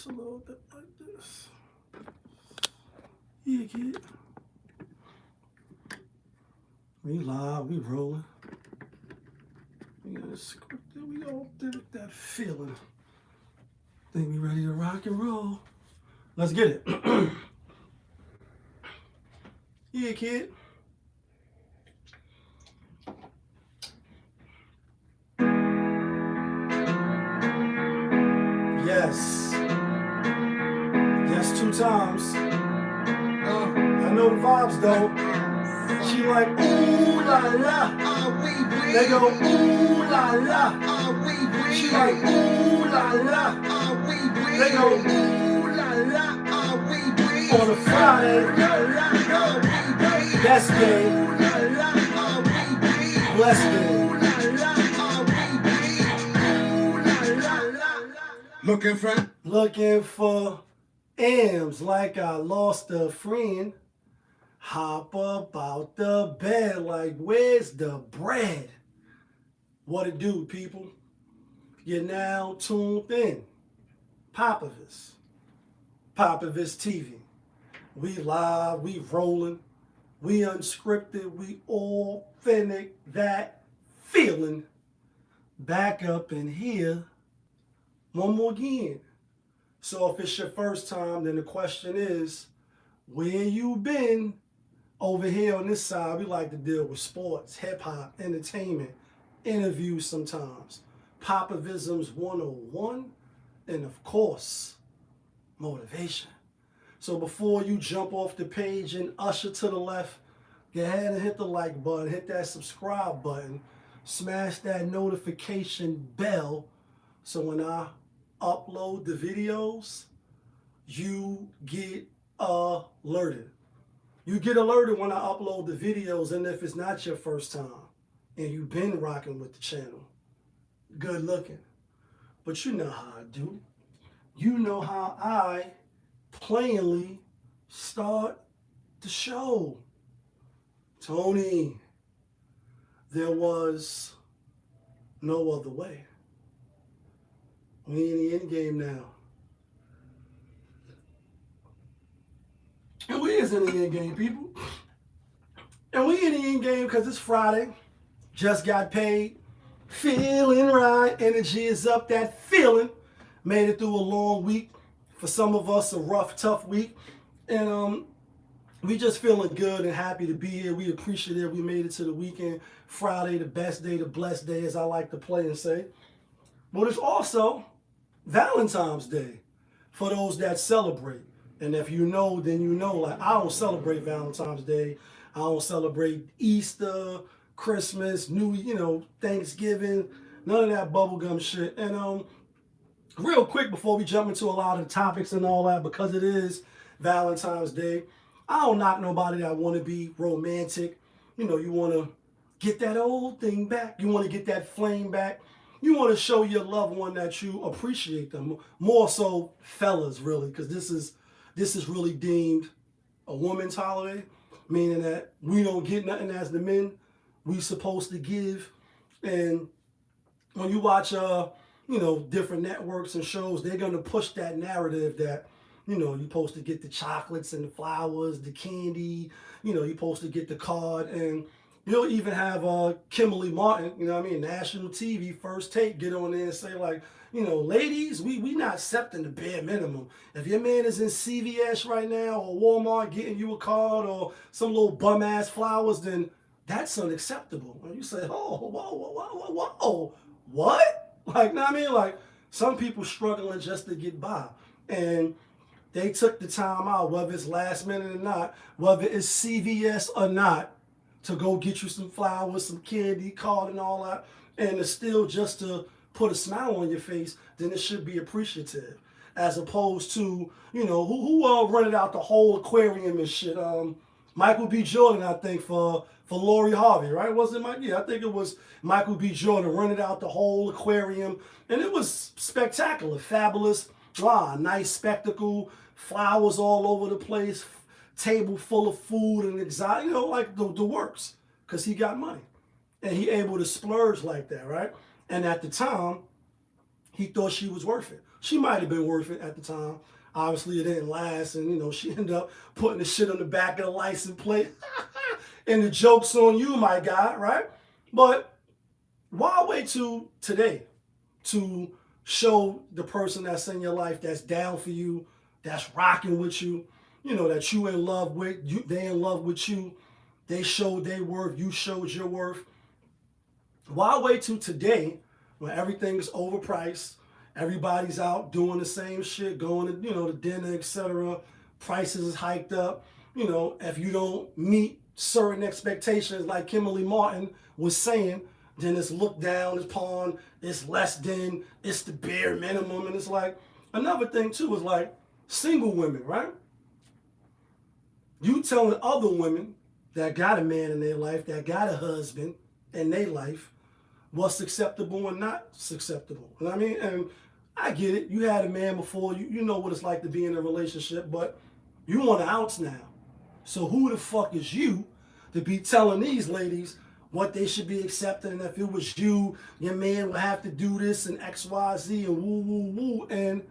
just a little bit like this. Yeah, kid. We live, we rolling. We got a script that we all did that feeling. Think we ready to rock and roll. Let's get it. Yeah, kid. Yes. Yes, 2 times. I know the vibes though. She like, ooh la la. They go, ooh la la. She like, ooh la la. They go, ooh la la. On a Friday, best day, blessed day. Looking for M's like I lost a friend. Hop up out the bed like, where's the bread? What it do, people? You're now tuned in. Popovich TV. We live, we rolling, we unscripted, we authentic, that feeling. Back up in here one more again. So if it's your first time, then the question is, where you been? Over here on this side, we like to deal with sports, hip-hop, entertainment, interviews sometimes, Popovisms 101, and of course, motivation. So before you jump off the page and usher to the left, go ahead and hit the like button, hit that subscribe button, smash that notification bell, so when I upload the videos, you get alerted. You get alerted when I upload the videos, and if it's not your first time and you've been rocking with the channel, good looking. But you know how I do. You know how I plainly start the show. Tony, there was no other way. We in the end game now. And we is in the end game, people. And we in the end game because it's Friday. Just got paid. Feeling right. Energy is up. That feeling. Made it through a long week. For some of us, a rough, tough week. And we just feeling good and happy to be here. We appreciate it. We made it to the weekend. Friday, the best day, the blessed day, as I like to play and say. But it's also Valentine's Day for those that celebrate. And if you know, then you know, like, I don't celebrate Valentine's Day. I don't celebrate Easter, Christmas, Thanksgiving, none of that bubblegum shit. And real quick before we jump into a lot of the topics and all that, because it is Valentine's Day, I don't knock nobody that want to be romantic. You want to get that old thing back. You want to get that flame back. You want to show your loved one that you appreciate them. More so fellas, really, because this is really deemed a woman's holiday, meaning that we don't get nothing as the men we supposed to give. And when you watch, different networks and shows, they're going to push that narrative that, you're supposed to get the chocolates and the flowers, the candy, you're supposed to get the card. And you'll even have Kimberly Martin, national TV, First Take, get on there and say, like, ladies, we not accepting the bare minimum. If your man is in CVS right now or Walmart getting you a card or some little bum-ass flowers, then that's unacceptable. And you say, whoa, what? Like, like, some people struggling just to get by. And they took the time out, whether it's last minute or not, whether it's CVS or not, to go get you some flowers, some candy, card, and all that. And it's still just to put a smile on your face, then it should be appreciative. As opposed to, who rented out the whole aquarium and shit? Michael B. Jordan, I think, for Lori Harvey, right? Wasn't it Mike? Yeah, I think it was Michael B. Jordan rented out the whole aquarium. And it was spectacular, fabulous. Wow, nice spectacle, flowers all over the place, table full of food and exotic, like the works, because he got money. And he able to splurge like that, right? And at the time, he thought she was worth it. She might have been worth it at the time. Obviously, it didn't last, and she ended up putting the shit on the back of the license plate. And the joke's on you, my guy, right? But why wait till today to show the person that's in your life that's down for you, that's rocking with you, that you in love with, they in love with you, they showed their worth, you showed your worth. Why wait till today when everything's overpriced, everybody's out doing the same shit, going to, to dinner, etc. Prices is hiked up. If you don't meet certain expectations, like Kimberly Martin was saying, then it's looked down upon, it's less than, it's the bare minimum. And it's like, another thing too is like single women, right? You telling other women that got a man in their life, that got a husband in their life, what's acceptable and not acceptable. You know what I mean? And I get it. You had a man before. You know what it's like to be in a relationship, but you want an ounce now. So who the fuck is you to be telling these ladies what they should be accepting? And if it was you, your man would have to do this and X, Y, Z and woo, woo, woo and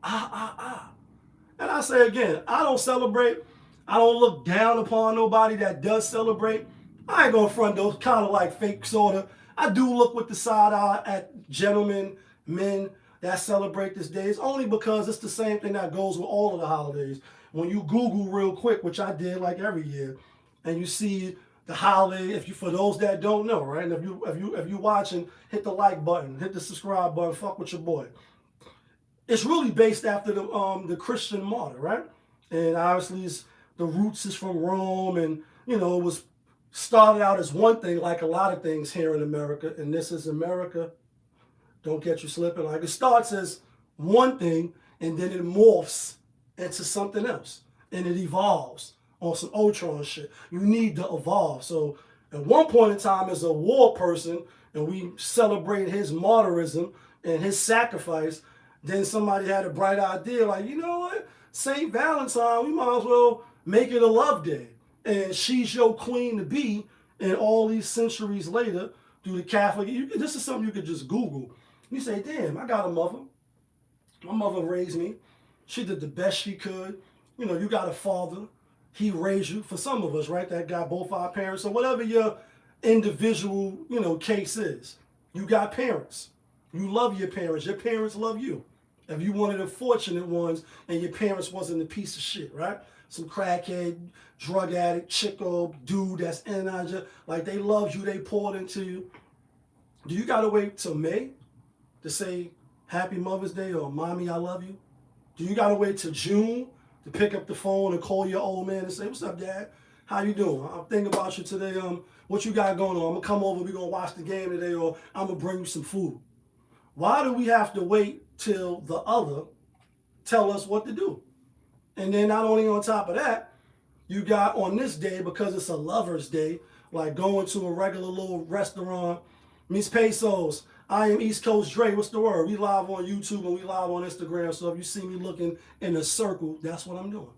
And I say again, I don't celebrate. I don't look down upon nobody that does celebrate. I ain't gonna front those kind of like fake sorta. I do look with the side eye at gentlemen, men that celebrate this day. It's only because it's the same thing that goes with all of the holidays. When you Google real quick, which I did like every year, and you see the holiday, for those that don't know, right? And if you watching, hit the like button, hit the subscribe button, fuck with your boy. It's really based after the Christian martyr, right? And obviously the roots is from Rome, and it was started out as one thing, like a lot of things here in America, and this is America. Don't get you slipping. Like it starts as one thing, and then it morphs into something else, and it evolves on some Ultron shit. You need to evolve. So at one point in time, as a war person, and we celebrate his martyrism and his sacrifice, then somebody had a bright idea, like, you know what? St. Valentine, we might as well make it a love day. And she's your queen to be, and all these centuries later, through the Catholic, this is something you could just Google. You say, damn, I got a mother. My mother raised me. She did the best she could. You got a father. He raised you. For some of us, right, that got both our parents. So whatever your individual, case is, you got parents. You love your parents. Your parents love you. If you one of the fortunate ones and your parents wasn't a piece of shit, right? Some crackhead, drug addict, chicko, dude that's in on you. Like they loved you, they poured into you. Do you gotta wait till May to say Happy Mother's Day or Mommy, I love you? Do you gotta wait till June to pick up the phone and call your old man and say, what's up, Dad? How you doing? I'm thinking about you today. What you got going on? I'm gonna come over, we're gonna watch the game today, or I'm gonna bring you some food. Why do we have to wait till the other tell us what to do? And then not only on top of that, you got on this day, because it's a lover's day, like going to a regular little restaurant, Mis Pesos, I am East Coast Dre, what's the word? We live on YouTube and we live on Instagram, so if you see me looking in a circle, that's what I'm doing.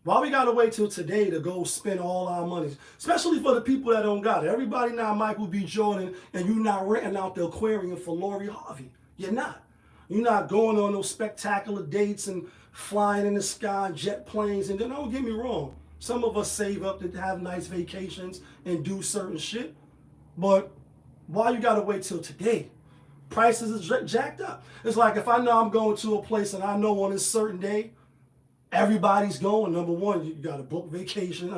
Why we gotta wait till today to go spend all our money? Especially for the people that don't got it. Everybody not Michael B. Jordan, and you not renting out the aquarium for Lori Harvey. You're not. You're not going on those spectacular dates and flying in the sky, jet planes. And then don't get me wrong, some of us save up to have nice vacations and do certain shit. But why you gotta wait till today? Prices are jacked up. It's like if I know I'm going to a place and I know on this certain day, everybody's going. Number one, you got to book vacation.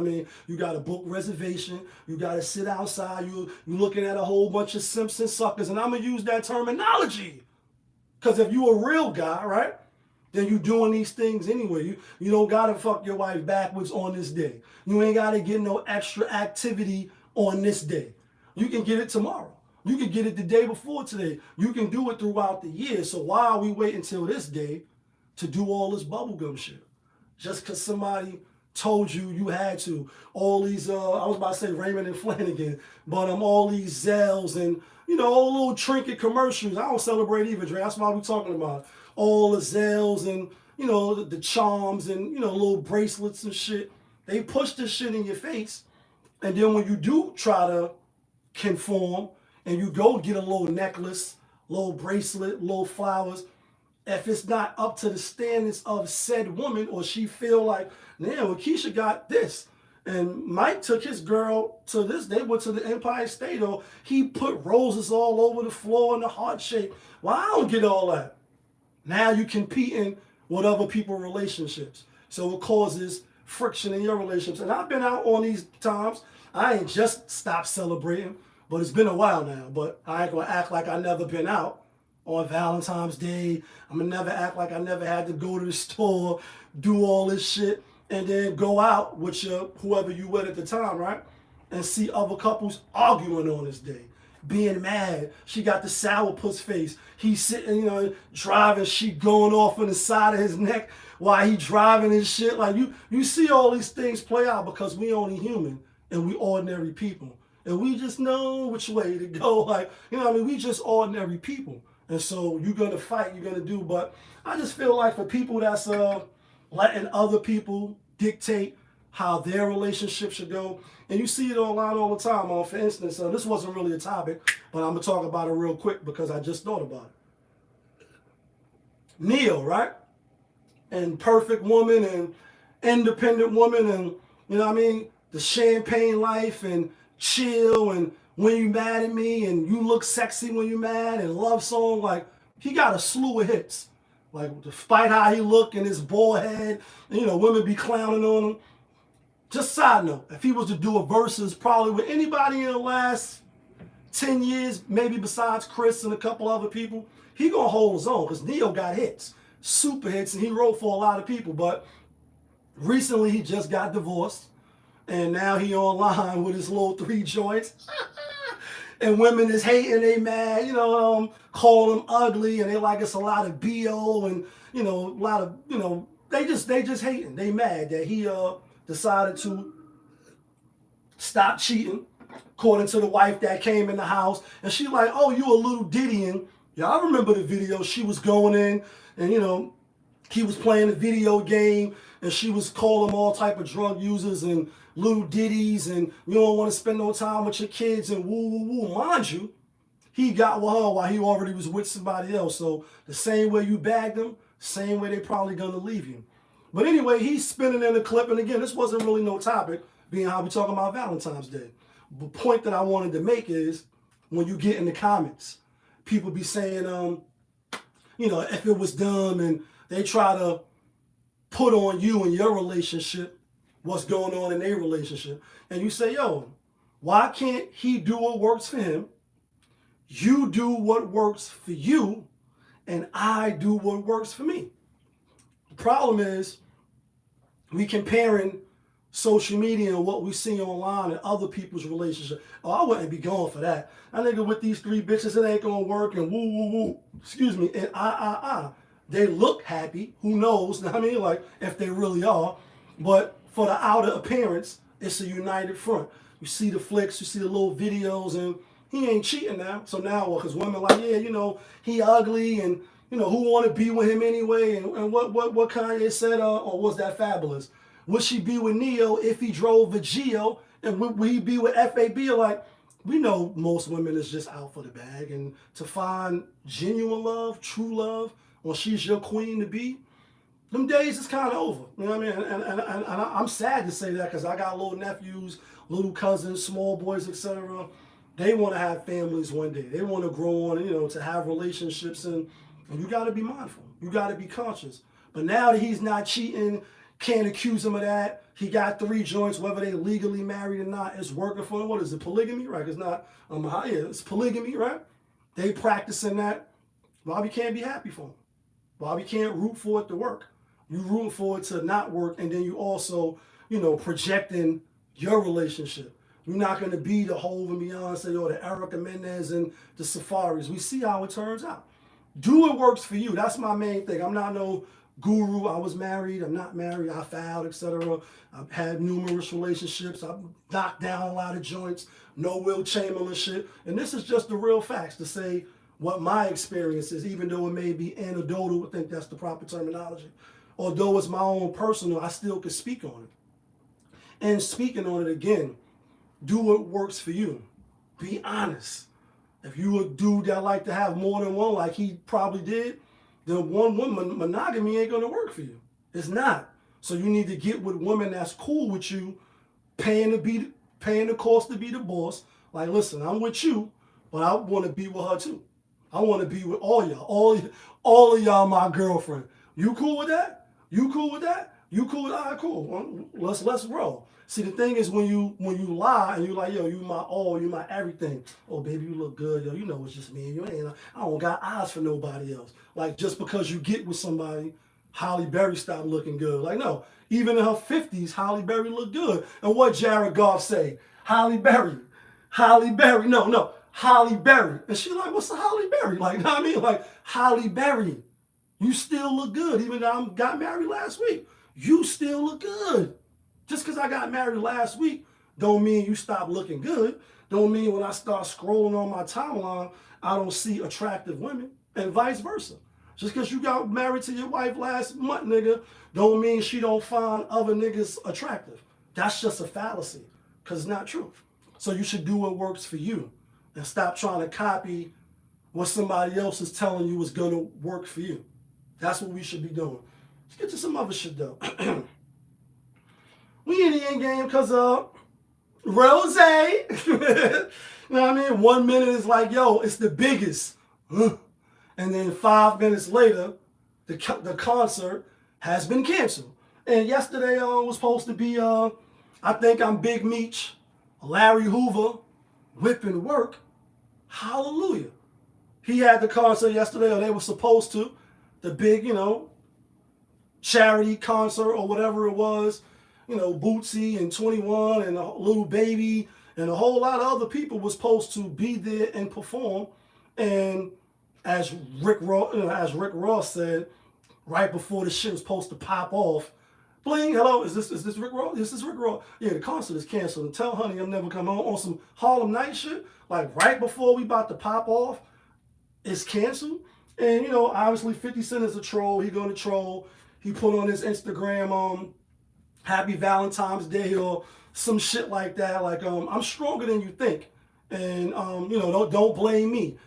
You got to book reservation. You got to sit outside. You looking at a whole bunch of Simpson suckers. And I'm going to use that terminology. Because if you a real guy, right, then you doing these things anyway. You don't got to fuck your wife backwards on this day. You ain't got to get no extra activity on this day. You can get it tomorrow. You can get it the day before today. You can do it throughout the year. So why are we waiting until this day to do all this bubblegum shit? Just because somebody told you you had to. All these, I was about to say Raymond and Flanagan, but all these Zells and, all little trinket commercials. I don't celebrate either, Dre. That's why we're talking about all the Zells and, the charms and, little bracelets and shit. They push this shit in your face. And then when you do try to conform and you go get a little necklace, little bracelet, little flowers. If it's not up to the standards of said woman, or she feel like, man, well, Keisha got this, and Mike took his girl to this, they went to the Empire State, or he put roses all over the floor in the heart shape. Well, I don't get all that. Now you competing with other people's relationships. So it causes friction in your relationships. And I've been out on these times. I ain't just stopped celebrating, but it's been a while now. But I ain't gonna act like I never been out on Valentine's Day. I'm gonna never act like I never had to go to the store, do all this shit, and then go out with your whoever you with at the time, right? And see other couples arguing on this day, being mad. She got the sourpuss face. He's sitting, driving, she going off on the side of his neck while he driving and shit. Like you see all these things play out because we only human and we ordinary people. And we just know which way to go. Like, we just ordinary people. And so you're going to fight, you're going to do. But I just feel like for people that's letting other people dictate how their relationship should go. And you see it online all the time. For instance, this wasn't really a topic, but I'm going to talk about it real quick because I just thought about it. Neil, right? And perfect woman and independent woman and, the champagne life and chill and when you mad at me and you look sexy when you mad and love song. Like, he got a slew of hits. Like, despite how he look and his bald head, women be clowning on him. Just side note, if he was to do a versus probably with anybody in the last 10 years, maybe besides Chris and a couple other people, he gonna hold his own because Neo got hits, super hits, and he wrote for a lot of people. But recently he just got divorced, and now he online with his little 3 joints. And women is hating, they mad, call him ugly, and they like it's a lot of BO and, a lot of, they just hating. They mad that he decided to stop cheating, according to the wife that came in the house. And she like, oh, you a little Diddying. Yeah, I remember the video. She was going in and, he was playing a video game and she was calling all type of drug users and little ditties and you don't want to spend no time with your kids and woo, woo, woo. Mind you, he got with her while he already was with somebody else. So the same way you bagged them, same way they probably gonna leave you. But anyway, he's spinning in the clip. And again, this wasn't really no topic, being how we talking about Valentine's Day. The point that I wanted to make is when you get in the comments, people be saying, if it was dumb and they try to put on you and your relationship what's going on in their relationship. And you say, yo, why can't he do what works for him? You do what works for you, and I do what works for me. The problem is we comparing social media and what we see online and other people's relationship. Oh, I wouldn't be going for that. I nigga with these 3 bitches, it ain't gonna work and woo, woo, woo. Excuse me, and They look happy. Who knows? Like if they really are. But for the outer appearance, it's a united front. You see the flicks, you see the little videos, and he ain't cheating now. So now what? Because women like, yeah, he ugly and who want to be with him anyway? And what Kanye said, or was that Fabulous? Would she be with Neo if he drove a Geo? And would he be with FAB? Like, we know most women is just out for the bag. And to find genuine love, true love, or she's your queen to be, them days is kind of over. You know what I mean? And I'm sad to say that because I got little nephews, little cousins, small boys, etc. They want to have families one day. They want to grow on, to have relationships. And you got to be mindful. You got to be conscious. But now that he's not cheating, can't accuse him of that. He got 3 joints, whether they legally married or not. It's working for him. What is it? Polygamy, right? It's not, it's polygamy, right? They practicing that. Bobby can't be happy for him. Bobby can't root for it to work. You rooting for it to not work, and then you also, projecting your relationship. You're not going to be the Hov and Beyonce or the Erica Mendez and the Safaris. We see how it turns out. Do what works for you. That's my main thing. I'm not no guru. I was married. I'm not married. I filed, etc. I've had numerous relationships. I've knocked down a lot of joints. No Will Chamberlain shit. And this is just the real facts to say what my experience is, even though it may be anecdotal. I think that's the proper terminology. Although it's my own personal, I still can speak on it. And speaking on it again, do what works for you. Be honest. If you a dude that like to have more than one, like he probably did, then one woman monogamy ain't gonna work for you. It's not. So you need to get with women that's cool with you, paying the cost to be the boss. Like, listen, I'm with you, but I want to be with her too. I want to be with all y'all. All of y'all my girlfriend. You cool with that? You cool with that? You cool with that? All right, cool. Well, let's roll. See, the thing is when you lie and you like, yo, you my all, you my everything. Oh, baby, you look good. Yo, you know it's just me and you. I don't got eyes for nobody else. Like, just because you get with somebody, Halle Berry stopped looking good. Like, no, even in her 50s, Halle Berry looked good. And what Jared Goff say? Halle Berry, no, Halle Berry. And she like, what's the Halle Berry? Like, you know what I mean? Like, Halle Berry, you still look good. Even though I got married last week, you still look good. Just because I got married last week don't mean you stop looking good. Don't mean when I start scrolling on my timeline, I don't see attractive women, and vice versa. Just because you got married to your wife last month, nigga, don't mean she don't find other niggas attractive. That's just a fallacy, because it's not true. So you should do what works for you and stop trying to copy what somebody else is telling you is going to work for you. That's what we should be doing. Let's get to some other shit, though. We in the end game because Rose. You know what I mean? 1 minute is like, yo, it's the biggest. And then 5 minutes later, the concert has been canceled. And yesterday was supposed to be, I think I'm Big Meech, Larry Hoover, whipping work. Hallelujah. He had the concert yesterday, or they were supposed to. The big, charity concert or whatever it was. BouT and 21 and a Little Baby and a whole lot of other people was supposed to be there and perform. And as Rick Ross said, right before the shit was supposed to pop off, bling, hello, is this Rick Ross? This is Rick Ross. Yeah, the concert is canceled. And tell honey I'm never coming home on some Harlem Night shit. Like right before we about to pop off, it's canceled. And obviously 50 Cent is a troll. He gonna troll. He put on his Instagram, Happy Valentine's Day or some shit like that. Like, I'm stronger than you think. And, don't blame me.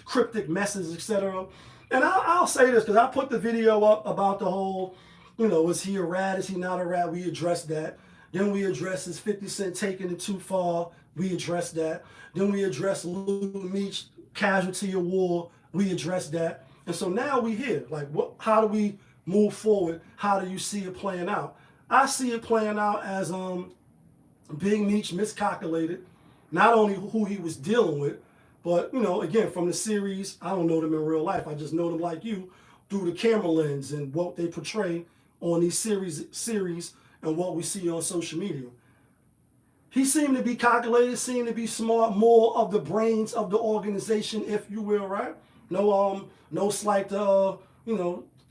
Cryptic messages, etc. And I'll say this because I put the video up about the whole, is he a rat? Is he not a rat? We addressed that. Then we addressed his 50 Cent taking it too far. We addressed that. Then we addressed Lil Meech, casualty of war. We addressed that. And so now we here. Like, how do we move forward? How do you see it playing out? I see it playing out as Big Meech miscalculated, not only who he was dealing with, but, again, from the series, I don't know them in real life. I just know them like you through the camera lens and what they portray on these series and what we see on social media. He seemed to be calculated, seemed to be smart, more of the brains of the organization, if you will, right? No slight to,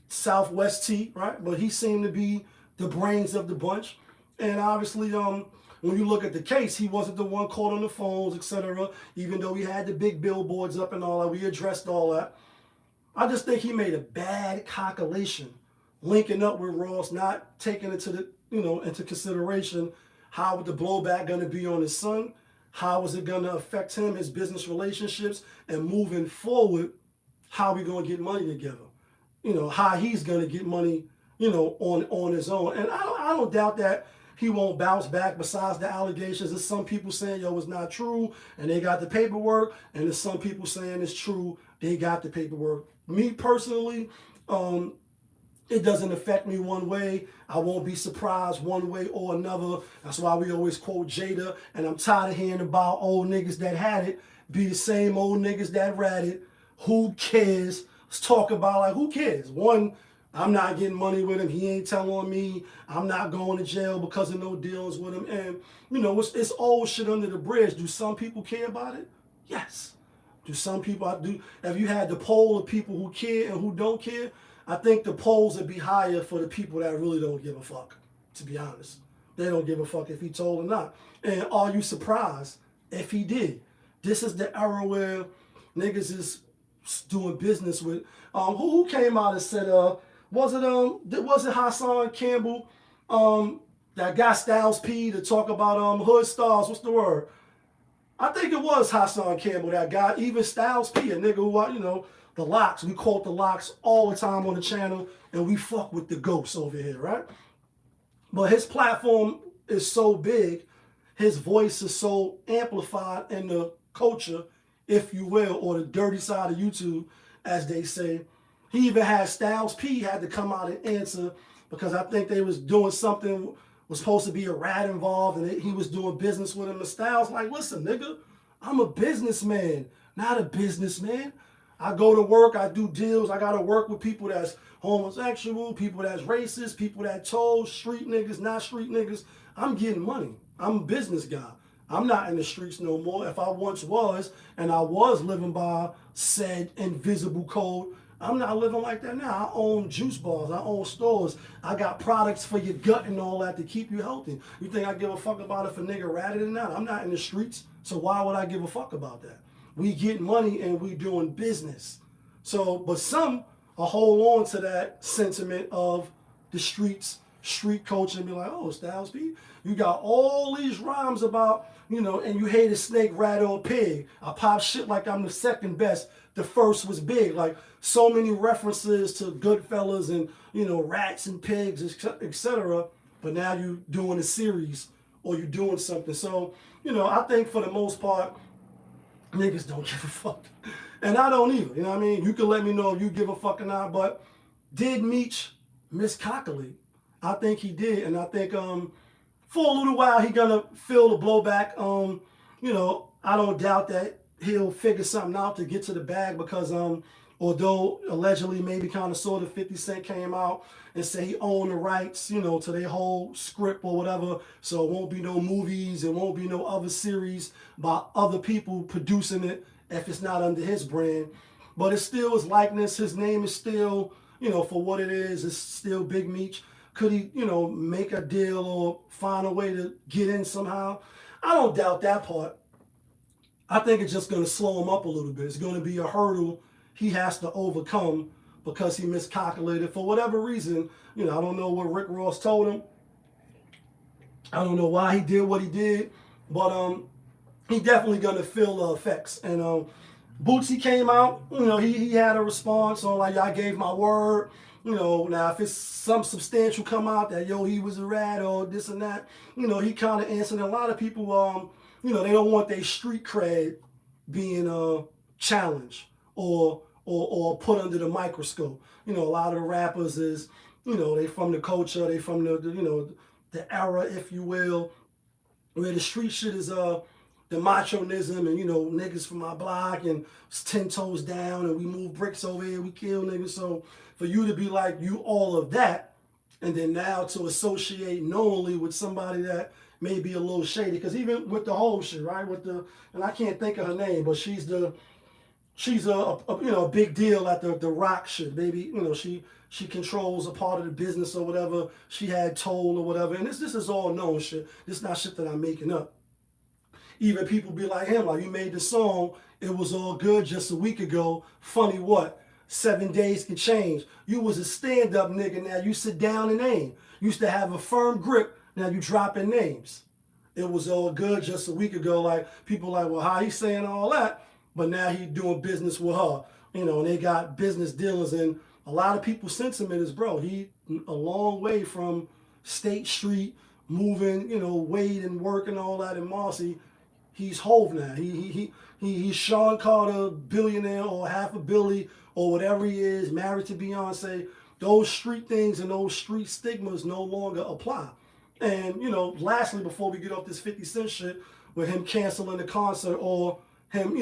Southwest T, right? But he seemed to be the brains of the bunch. And obviously, when you look at the case, he wasn't the one caught on the phones, etc. Even though he had the big billboards up and all that, we addressed all that. I just think he made a bad calculation, linking up with Ross, not taking it to into consideration. How was the blowback going to be on his son? How was it going to affect him, his business relationships, and moving forward, how we going to get money together? How he's going to get money, on his own. And I don't doubt that he won't bounce back. Besides the allegations, there's some people saying, yo, it's not true, and they got the paperwork, and there's some people saying it's true, they got the paperwork. Me personally, it doesn't affect me one way. I won't be surprised one way or another. That's why we always quote Jada, and I'm tired of hearing about old niggas that had it be the same old niggas that ratted. Who cares? Let's talk about, like, who cares? One, I'm not getting money with him. He ain't telling me. I'm not going to jail because of no dealings with him. And, it's old shit under the bridge. Do some people care about it? Yes. Do some people do? Have you had the poll of people who care and who don't care? I think the polls would be higher for the people that really don't give a fuck, to be honest. They don't give a fuck if he told or not. And are you surprised if he did? This is the era where niggas is doing business with. Who came out and said, was it Hassan Campbell that got Styles P to talk about hood stars? What's the word? I think it was Hassan Campbell, that guy. Even Styles P, a nigga who, the Locks. We quote the Locks all the time on the channel, and we fuck with the ghosts over here, right? But his platform is so big, his voice is so amplified in the culture, if you will, or the dirty side of YouTube, as they say. He even had Styles P had to come out and answer because I think they was doing something, was supposed to be a rat involved, and he was doing business with him. And Styles like, listen, nigga, I'm a businessman, not a businessman. I go to work, I do deals, I gotta work with people that's homosexual, people that's racist, people that told, street niggas, not street niggas. I'm getting money. I'm a business guy. I'm not in the streets no more. If I once was, and I was living by said invisible code, I'm not living like that now. I own juice bars, I own stores, I got products for your gut and all that to keep you healthy. You think I give a fuck about if a nigga ratted or not? I'm not in the streets, so why would I give a fuck about that? We get money and we doing business. So, but some will hold on to that sentiment of the streets, street culture, and be like, oh, Styles P, you got all these rhymes about, and you hate a snake, rat, or a pig. I pop shit like I'm the second best. The first was big. Like so many references to Goodfellas and, rats and pigs, etc. But now you doing a series or you doing something. So, I think for the most part, niggas don't give a fuck. And I don't either. You know what I mean? You can let me know if you give a fuck or not. But did Meech miscalculate? I think he did. And I think for a little while he gonna feel the blowback. I don't doubt that he'll figure something out to get to the bag because although allegedly maybe kind of sort of 50 Cent came out and said he owned the rights, to their whole script or whatever, so it won't be no movies, it won't be no other series by other people producing it if it's not under his brand. But it's still his likeness, his name is still, for what it is, it's still Big Meech. Could he, make a deal or find a way to get in somehow? I don't doubt that part. I think it's just going to slow him up a little bit. It's going to be a hurdle he has to overcome because he miscalculated for whatever reason. I don't know what Rick Ross told him. I don't know why he did what he did, but he definitely going to feel the effects. And BouT came out, he had a response on like, I gave my word. Now if it's some substantial come out that, he was a rat or this and that, he kind of answered. And a lot of people, they don't want their street cred being challenged or put under the microscope. A lot of the rappers is, they from the culture, they from the era, if you will, where the street shit is the machonism and, niggas from my block and 10 toes down and we move bricks over here, we kill niggas. So for you to be like, you all of that, and then now to associate knowingly with somebody that may be a little shady, because even with the whole shit, right, and I can't think of her name, but she's a big deal at the rock shit, baby. She controls a part of the business or whatever. She had told or whatever, and this is all known shit. This is not shit that I'm making up. Even people be like him, like, you made the song, it was all good just a week ago. Funny what? 7 days can change. You was a stand-up nigga, now you sit down and aim. Used to have a firm grip, now you dropping names. It was all good just a week ago. Like, people like, well, how he saying all that? But now he doing business with her. And they got business dealings. And a lot of people's sentiment is, bro, he a long way from State Street, moving, Wade and work and all that in Marcy. He's Hove now. He's Sean Carter, billionaire or half a billy or whatever he is, married to Beyonce. Those street things and those street stigmas no longer apply. And, lastly, before we get off this 50 Cent shit, with him canceling the concert or him,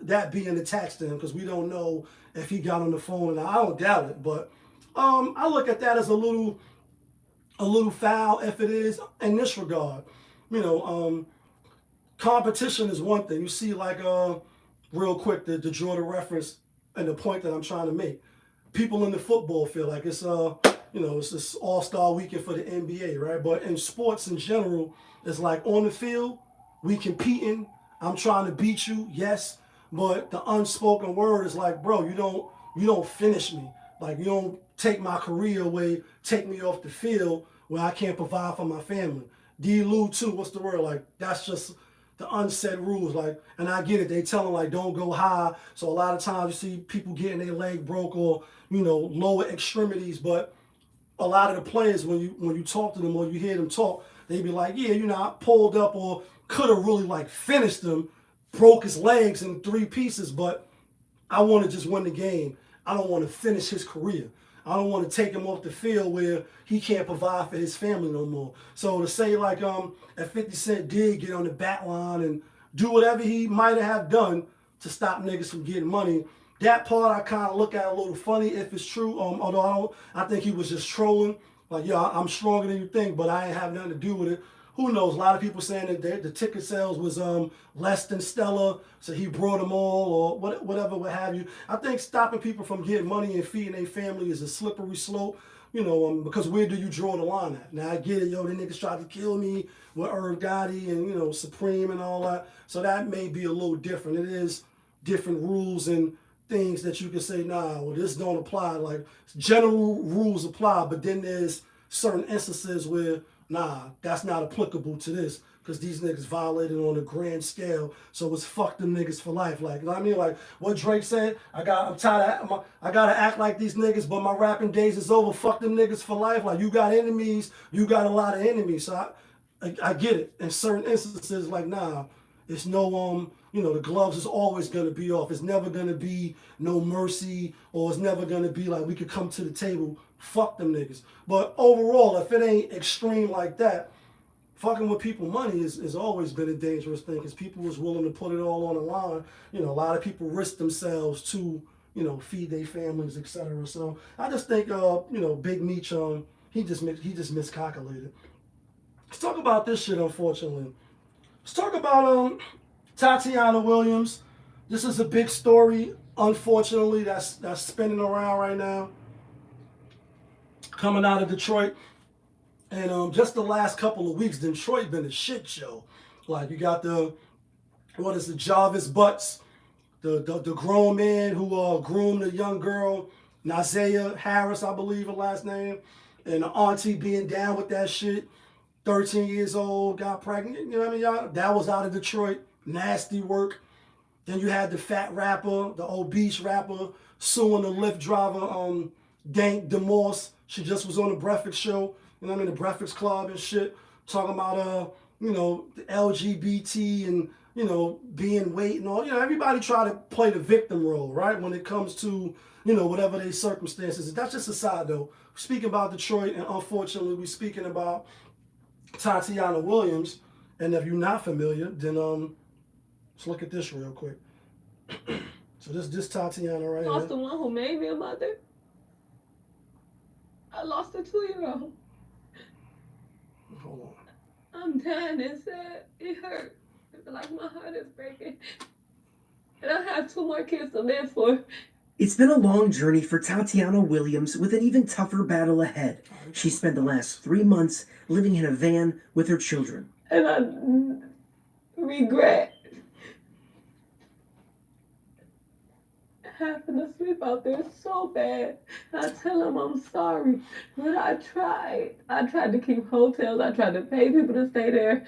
that being attached to him, because we don't know if he got on the phone, and I don't doubt it. But I look at that as a little foul if it is in this regard. Competition is one thing. You see, like, real quick, to draw the reference and the point that I'm trying to make. People in the football feel like it's it's this all-star weekend for the NBA, right? But in sports in general, it's like on the field, we competing. I'm trying to beat you, yes. But the unspoken word is like, bro, you don't finish me. Like, you don't take my career away, take me off the field where I can't provide for my family. D-Lou too, what's the word? Like, that's the unsaid rules. Like, and I get it. They tell them like don't go high. So a lot of times you see people getting their leg broke or lower extremities. But a lot of the players, when you talk to them or you hear them talk, they be like, yeah, I pulled up or could have really like finished him, broke his legs in 3 pieces, but I want to just win the game. I don't want to finish his career. I don't want to take him off the field where he can't provide for his family no more. So to say like if 50 Cent did get on the bat line and do whatever he might have done to stop niggas from getting money, that part I kind of look at a little funny if it's true. Although I think he was just trolling. Like, yeah, I'm stronger than you think, but I ain't have nothing to do with it. Who knows? A lot of people saying that the ticket sales was less than stellar, so he brought them all or whatever, what have you. I think stopping people from getting money and feeding their family is a slippery slope, because where do you draw the line at? Now, I get it, the niggas tried to kill me with Irv Gotti and, Supreme and all that. So that may be a little different. It is different rules and things that you can say, nah, well, this don't apply. Like, general rules apply, but then there's certain instances where, nah, that's not applicable to this because these niggas violated on a grand scale. So it's fuck them niggas for life. Like, you know what I mean? Like what Drake said, I gotta act like these niggas, but my rapping days is over. Fuck them niggas for life. Like, you got enemies, you got a lot of enemies. So I get it. In certain instances, like, nah, it's no the gloves is always gonna be off. It's never gonna be no mercy, or it's never gonna be like we could come to the table. Fuck them niggas. But overall, if it ain't extreme like that, fucking with people money has always been a dangerous thing because people was willing to put it all on the line. A lot of people risk themselves to, feed their families, etc. So I just think, Big Meech, he just miscalculated. Let's talk about this shit, unfortunately. Let's talk about Tatiana Williams. This is a big story, unfortunately, that's spinning around right now. Coming out of Detroit. And just the last couple of weeks, Detroit been a shit show. Like, you got Jarvis Butts, the grown man who groomed a young girl, Nazaya Harris, I believe her last name, and the auntie being down with that shit. 13 years old, got pregnant. You know what I mean, y'all? That was out of Detroit. Nasty work. Then you had the fat rapper, the obese rapper, suing the Lyft driver, Dank DeMorse. She just was on the Breakfast Show, the Breakfast Club and shit, talking about, the LGBT and, being weight and all. Everybody try to play the victim role, right? When it comes to, whatever their circumstances. That's just a side, though. We're speaking about Detroit, and unfortunately, we're speaking about Tatiana Williams. And if you're not familiar, then let's look at this real quick. So this Tatiana right here. I lost the one who made me a mother. I lost a 2-year-old. Hold on. I'm dying inside. It hurt. I feel like my heart is breaking. And I have 2 more kids to live for. It's been a long journey for Tatiana Williams with an even tougher battle ahead. She spent the last 3 months living in a van with her children. And I regret having to sleep out there so bad. I tell them I'm sorry, but I tried. I tried to keep hotels. I tried to pay people to stay there.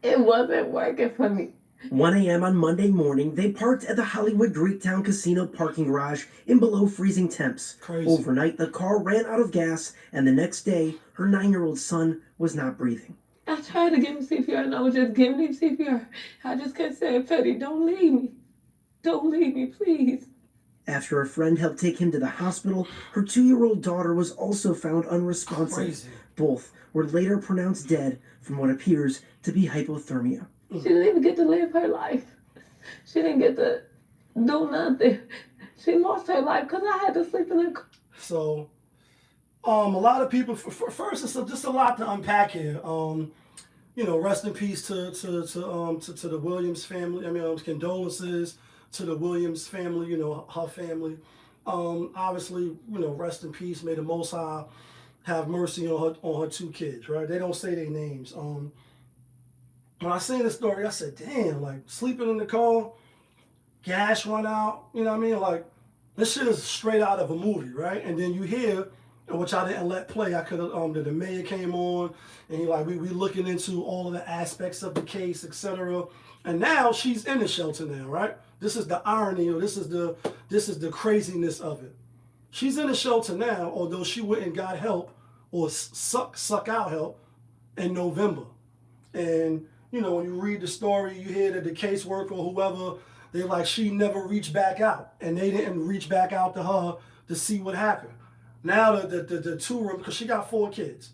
It wasn't working for me. 1 a.m. on Monday morning, they parked at the Hollywood Greektown Casino parking garage in below freezing temps. Crazy. Overnight, the car ran out of gas, and the next day, her 9-year-old son was not breathing. I tried to give him CPR, and I was just giving him CPR. I just kept saying, Petty, don't leave me. Don't leave me, please. After a friend helped take him to the hospital, her 2-year-old daughter was also found unresponsive. Crazy. Both were later pronounced dead from what appears to be hypothermia. She didn't even get to live her life. She didn't get to do nothing. She lost her life because I had to sleep in the car. So, a lot of people, first, it's just a lot to unpack here. Rest in peace to the Williams family. Condolences to the Williams family, her family. Obviously, rest in peace. May the Most High have mercy on her 2 kids, right? They don't say their names. When I seen the story, I said, damn, like, sleeping in the car, gas run out, Like, this shit is straight out of a movie, right? And then you hear which I didn't let play. I could have, the mayor came on, and he like, we looking into all of the aspects of the case, etc. And now she's in the shelter now, right? This is the irony, or this is the craziness of it. She's in the shelter now, although she went and got help, or suck out help in November. And, you know, when you read the story, you hear that the caseworker or whoever, they're like, she never reached back out. And they didn't reach back out to her to see what happened. Now the two room, because she got 4 kids.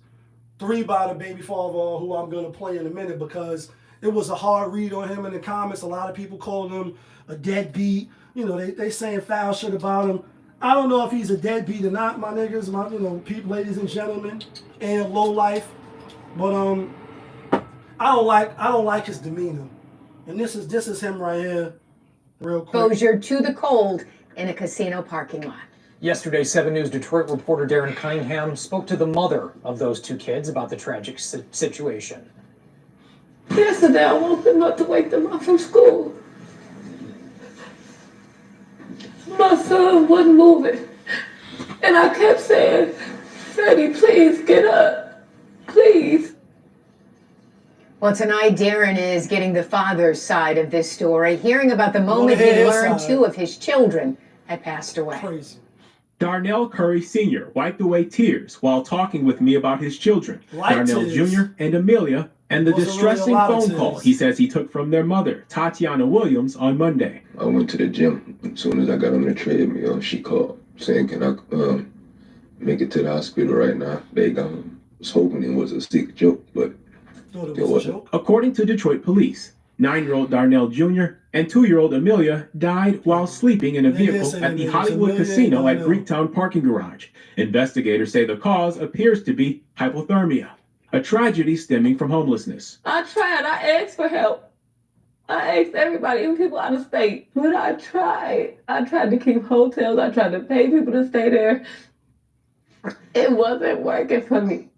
3 by the baby father, who I'm going to play in a minute, because it was a hard read on him in the comments. A lot of people calling him a deadbeat. You know, they saying foul shit about him. I don't know if he's a deadbeat or not, my niggas, people, ladies and gentlemen, and low life. But I don't like his demeanor. And this is him right here, real quick. Exposure to the cold in a casino parking lot. Yesterday, 7 News Detroit reporter Darren Cunningham spoke to the mother of those 2 kids about the tragic situation. Yesterday, I woke them up to wake them up from school. My son wasn't moving. And I kept saying, Freddie, please get up. Please. Well, tonight, Darren is getting the father's side of this story, hearing about the moment he learned 2 of his children had passed away. Crazy. Darnell Curry Sr. wiped away tears while talking with me about his children, Darnell Jr. and Amelia, and the distressing phone call he says he took from their mother, Tatiana Williams, on Monday. I went to the gym. As soon as I got on the treadmill, she called saying, can I make it to the hospital right now? I was hoping it was a sick joke, but it wasn't. According to Detroit police, 9-year-old Darnell Jr. and 2-year-old Amelia died while sleeping in a vehicle at the Hollywood Casino at Greektown parking garage. Investigators say the cause appears to be hypothermia, a tragedy stemming from homelessness. I tried. I asked for help. I asked everybody, even people out of state. But I tried. I tried to keep hotels. I tried to pay people to stay there. It wasn't working for me.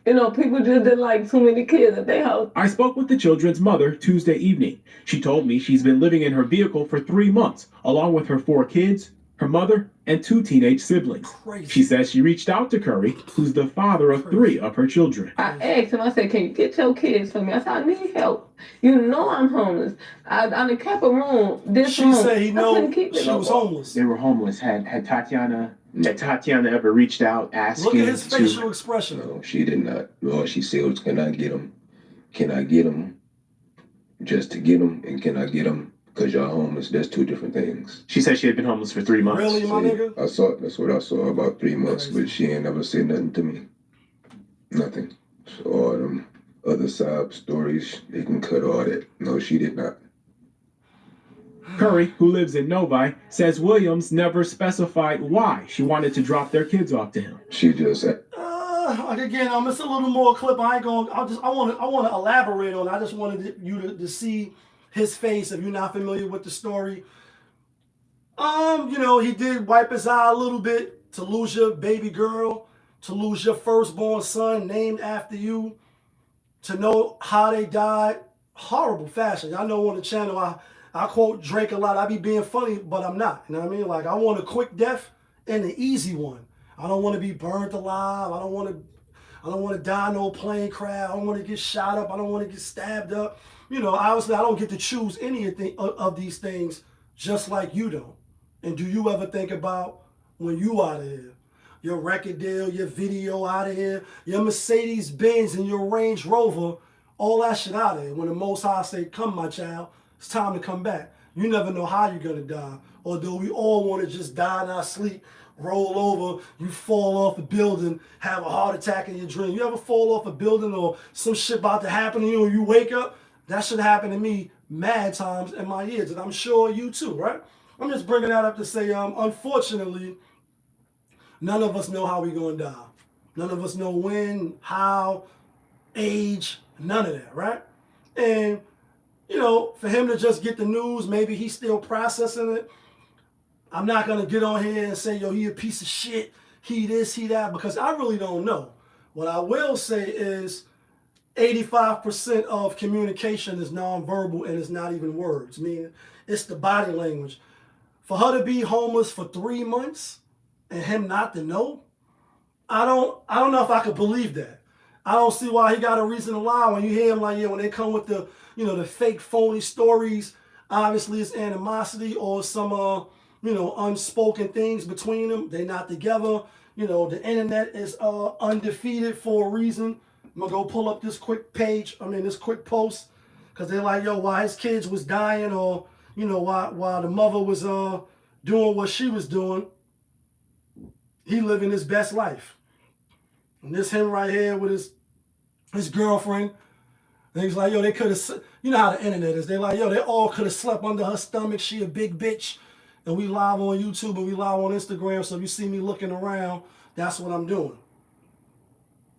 You know, people just didn't like too many kids at their house. I spoke with the children's mother Tuesday evening. She told me she's been living in her vehicle for 3 months, along with her 4 kids, her mother, and 2 teenage siblings. Crazy. She says she reached out to Curry, who's the father of 3 of her children. I asked him, I said, can you get your kids for me? I said, I need help. You know I'm homeless. I done kept a room this She said he know she no was homeless. They were homeless. Had Tatiana ever reached out asking? Look at his facial expression. No, she did not. All she said was, can I get them? Can I get them just to get them? And can I get them because y'all homeless? That's 2 different things. She said she had been homeless for 3 months. Really, my nigga? That's what I saw, about 3 months, but she ain't never said nothing to me. Nothing. So all them other side stories, they can cut all that. No, she did not. Curry, who lives in Novi, says Williams never specified why she wanted to drop their kids off to him. She just Again, it's a little more clip. I want to elaborate on it. I just wanted you to see his face if you're not familiar with the story. He did wipe his eye a little bit to lose your baby girl, to lose your firstborn son named after you, to know how they died. Horrible fashion. I know on the channel I quote Drake a lot. I be being funny, but I'm not. You know what I mean? Like, I want a quick death and an easy one. I don't want to be burned alive. I don't want to die in no plane crash. I don't want to get shot up. I don't want to get stabbed up. Obviously, I don't get to choose any of these things, just like you don't. And do you ever think about when you out of here? Your record deal, your video out of here, your Mercedes Benz and your Range Rover, all that shit out of here. When the Most High say, come, my child, it's time to come back. You never know how you're going to die. Although we all want to just die in our sleep, roll over, you fall off a building, have a heart attack in your dream. You ever fall off a building or some shit about to happen to you and you wake up? That should happen to me mad times in my years, and I'm sure you too, right? I'm just bringing that up to say, unfortunately, none of us know how we're going to die. None of us know when, how, age, none of that, right? And for him to just get the news, maybe he's still processing it. I'm not going to get on here and say, yo, he a piece of shit, he this, he that, because I really don't know. What I will say is 85% of communication is nonverbal and it's not even words, meaning it's the body language. For her to be homeless for 3 months and him not to know, I don't know if I could believe that. I don't see why he got a reason to lie when you hear him like, yeah, when they come with the, the fake phony stories, obviously it's animosity or some, unspoken things between them. They're not together. The internet is undefeated for a reason. I'm gonna go pull up this quick this quick post, because they're like, yo, why his kids was dying, or, why the mother was doing what she was doing. He living his best life. And this him right here with his girlfriend. And he's like, yo, they could have, you know how the internet is. They're like, yo, they all could have slept under her stomach. She a big bitch. And we live on YouTube and we live on Instagram. So if you see me looking around, that's what I'm doing.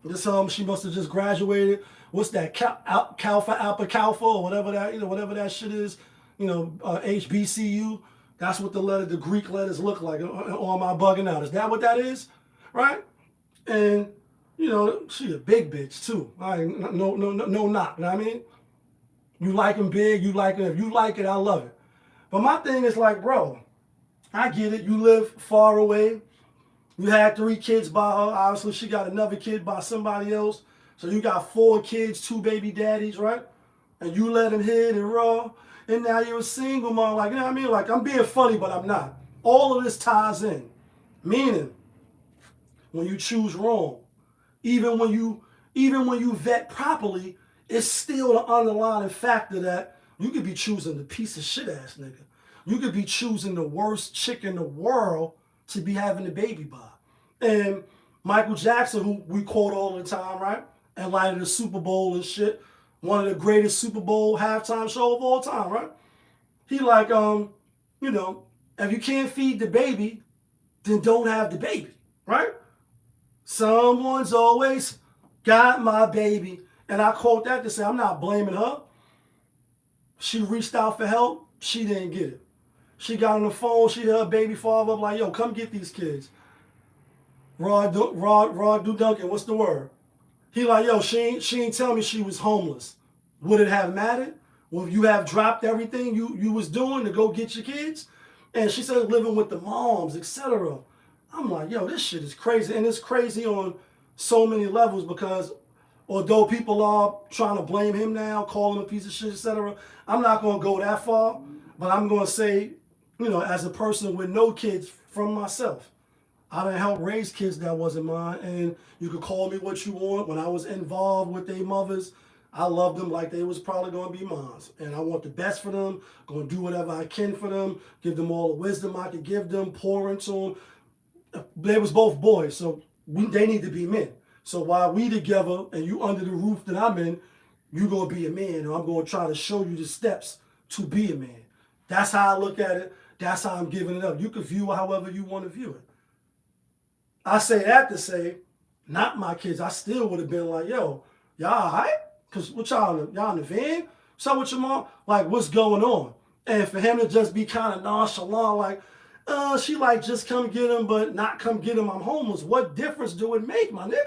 This she must have just graduated. What's that? Alpha, or whatever that, whatever that shit is. HBCU. That's what the Greek letters look like. Or am I bugging out? Is that what that is? Right? And, she a big bitch too. No knock. You know what I mean? You like him big, you like him. If you like it, I love it. But my thing is like, bro, I get it. You live far away. You had 3 kids by her. Obviously, she got another kid by somebody else. So you got 4 kids, 2 baby daddies, right? And you let him hit and raw. And now you're a single mom. Like, you know what I mean? Like, I'm being funny, but I'm not. All of this ties in. Meaning, when you choose wrong, even when you vet properly, it's still the underlying factor that you could be choosing the piece of shit ass nigga. You could be choosing the worst chick in the world to be having a baby by. And Michael Jackson, who we quote all the time, right? And light of the Super Bowl and shit, one of the greatest Super Bowl halftime show of all time, right? He like, if you can't feed the baby, then don't have the baby, right? Someone's always got my baby. And I quote that to say, I'm not blaming her. She reached out for help. She didn't get it. She got on the phone. She hit her baby father up like, yo, come get these kids. Rod Duncan, what's the word? He like, yo, she ain't tell me she was homeless. Would it have mattered? Well, you have dropped everything you was doing to go get your kids? And she said living with the moms, etc. I'm like, yo, this shit is crazy. And it's crazy on so many levels, because although people are trying to blame him now, call him a piece of shit, etc., I'm not going to go that far. But I'm going to say, as a person with no kids from myself, I done helped raise kids that wasn't mine. And you could call me what you want. When I was involved with their mothers, I loved them like they was probably going to be mine. And I want the best for them, going to do whatever I can for them, give them all the wisdom I could give them, pour into them. They was both boys, so they need to be men. So while we together and you under the roof that I'm in, you going to be a man, and I'm going to try to show you the steps to be a man. That's how I look at it. That's how I'm giving it up. You can view it however you want to view it. I say that to say, not my kids. I still would have been like, yo, y'all all right? Because what y'all in the van? What's up with your mom? Like, what's going on? And for him to just be kind of nonchalant, like, she like, just come get him, but not come get him, I'm homeless. What difference do it make, my nigga?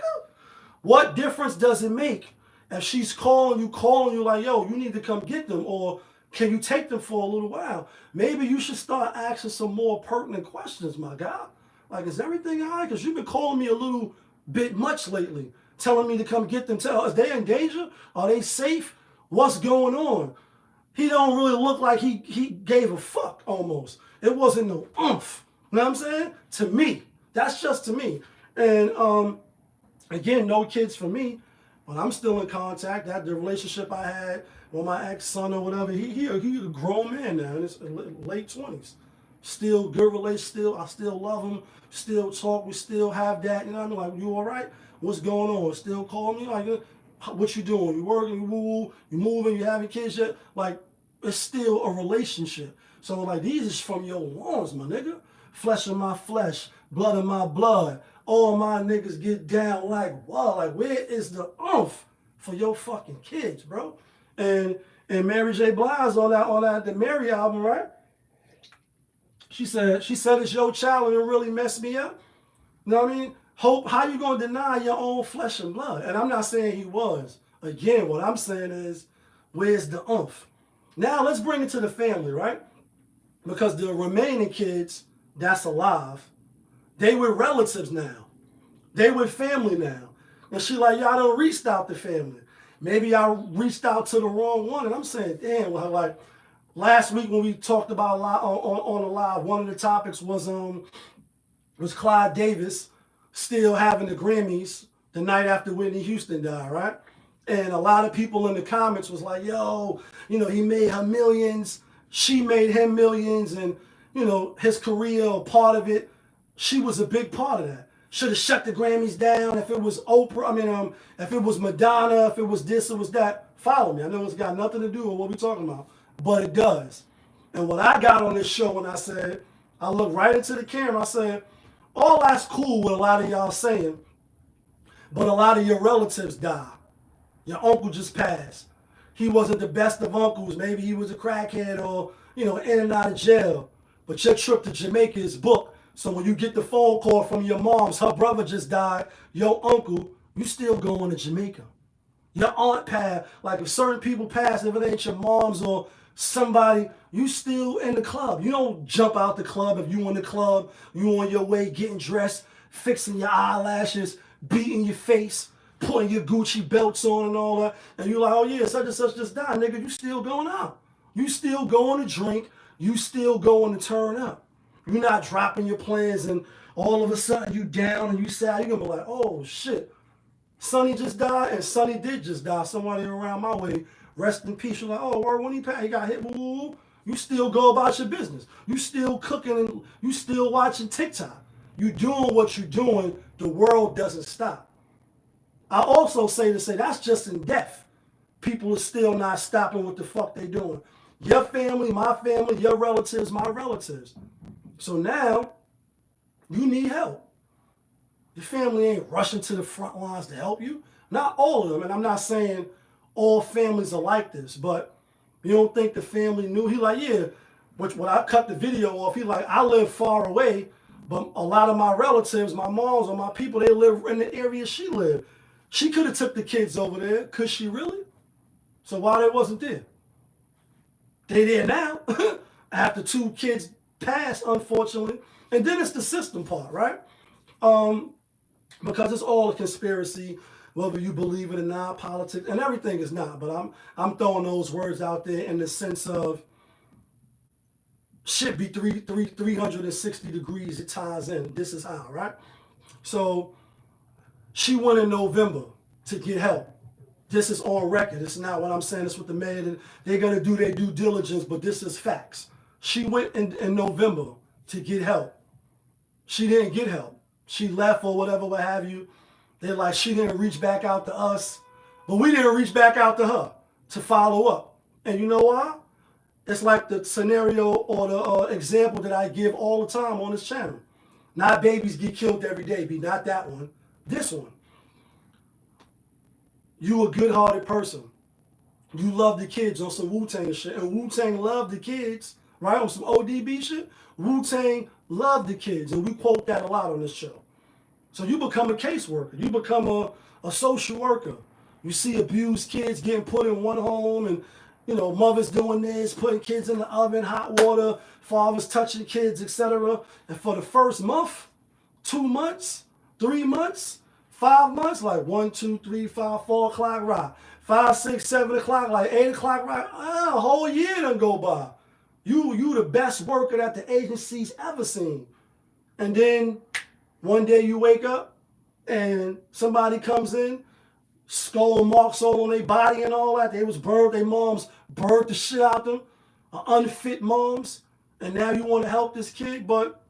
What difference does it make if she's calling you like, yo, you need to come get them, or can you take them for a little while? Maybe you should start asking some more pertinent questions, my guy. Like, is everything all right? Because you've been calling me a little bit much lately, telling me to come get them. Is they in danger? Are they safe? What's going on? He don't really look like he gave a fuck almost. It wasn't no oomph. You know what I'm saying? To me. That's just to me. And again, no kids for me, but I'm still in contact. That the relationship I had with my ex-son or whatever, he a grown man now in his late 20s. Still good relationship, I still love him, still talk, we still have that, you know what I mean? Like, you all right? What's going on? Still call me, like, what you doing? You working, you woo, you moving, you having kids yet? Like, it's still a relationship. So, like, these is from your lungs, my nigga. Flesh of my flesh, blood of my blood. All my niggas get down like, wow, like, where is the oomph for your fucking kids, bro? And Mary J. Blige on that the Mary album, right? She said it's your child and it really messed me up. You know what I mean? Hope, how you gonna deny your own flesh and blood? And I'm not saying he was. Again, what I'm saying is, where's the oomph? Now let's bring it to the family, right? Because the remaining kids that's alive, they with relatives now. They with family now. And she like, y'all done reached out to family. Maybe I reached out to the wrong one. And I'm saying, damn, well, like last week when we talked about on the live, one of the topics was Clyde Davis still having the Grammys the night after Whitney Houston died, right? And a lot of people in the comments was like, yo, you know, he made her millions. She made him millions. And, you know, his career, or part of it, she was a big part of that. Should have shut the Grammys down if it was Oprah. If it was Madonna, if it was this, it was that. Follow me. I know it's got nothing to do with what we're talking about, but it does. And what I got on this show when I looked right into the camera, I said, all that's cool with a lot of y'all saying, but a lot of your relatives died. Your uncle just passed. He wasn't the best of uncles. Maybe he was a crackhead or, you know, in and out of jail. But your trip to Jamaica is booked. So when you get the phone call from your mom's, her brother just died, your uncle, you still going to Jamaica. Your aunt passed. Like if certain people pass, if it ain't your mom's or somebody, you still in the club. You don't jump out the club if you in the club, you on your way getting dressed, fixing your eyelashes, beating your face, putting your Gucci belts on and all that. And you're like, oh yeah, such and such just died. Nigga, you still going out. You still going to drink. You still going to turn up. You're not dropping your plans and all of a sudden you down and you sad. You're going to be like, oh shit. Sonny just died, and Sonny did just die. Somebody around my way, rest in peace. You're like, oh, word, when he passed, he got hit. Woo. You still go about your business. You still cooking and you still watching TikTok. You doing what you're doing. The world doesn't stop. I also say that's just in death. People are still not stopping what the fuck they doing. Your family, my family, your relatives, my relatives. So now, you need help. Your family ain't rushing to the front lines to help you. Not all of them, and I'm not saying all families are like this, but you don't think the family knew? He like, yeah, which when I cut the video off, he like, I live far away, but a lot of my relatives, my moms or my people, they live in the area she lived. She could have took the kids over there. Could she really? So why they wasn't there? They there now. After 2 kids passed, unfortunately. And then it's the system part, right? Because it's all a conspiracy, whether you believe it or not, politics, and everything is not. But I'm throwing those words out there in the sense of shit be 360 degrees, it ties in. This is how, right? So she went in November to get help. This is on record. It's not what I'm saying. It's what the man, they're going to do their due diligence, but this is facts. She went in November to get help. She didn't get help. She left or whatever, what have you. They're like, she didn't reach back out to us, but we didn't reach back out to her to follow up. And you know why? It's like the scenario or the example that I give all the time on this channel. Not babies get killed every day, be not that one. This one. You a good-hearted person. You love the kids on some Wu-Tang shit. And Wu-Tang loved the kids, right? On some ODB shit. Wu-Tang loved the kids. And we quote that a lot on this show. So you become a caseworker. You become a social worker. You see abused kids getting put in one home and, you know, mothers doing this, putting kids in the oven, hot water, fathers touching kids, etc. And for the first month, 2 months, 3 months, 5 months, like 1, 2, 3, 5, 4 o'clock, right? 5, 6, 7 o'clock, like 8 o'clock, right? A whole year done go by. You the best worker that the agency's ever seen. And then one day you wake up and somebody comes in, skull marks all on their body and all that. They was burned, their moms burned the shit out them, unfit moms. And now you want to help this kid, but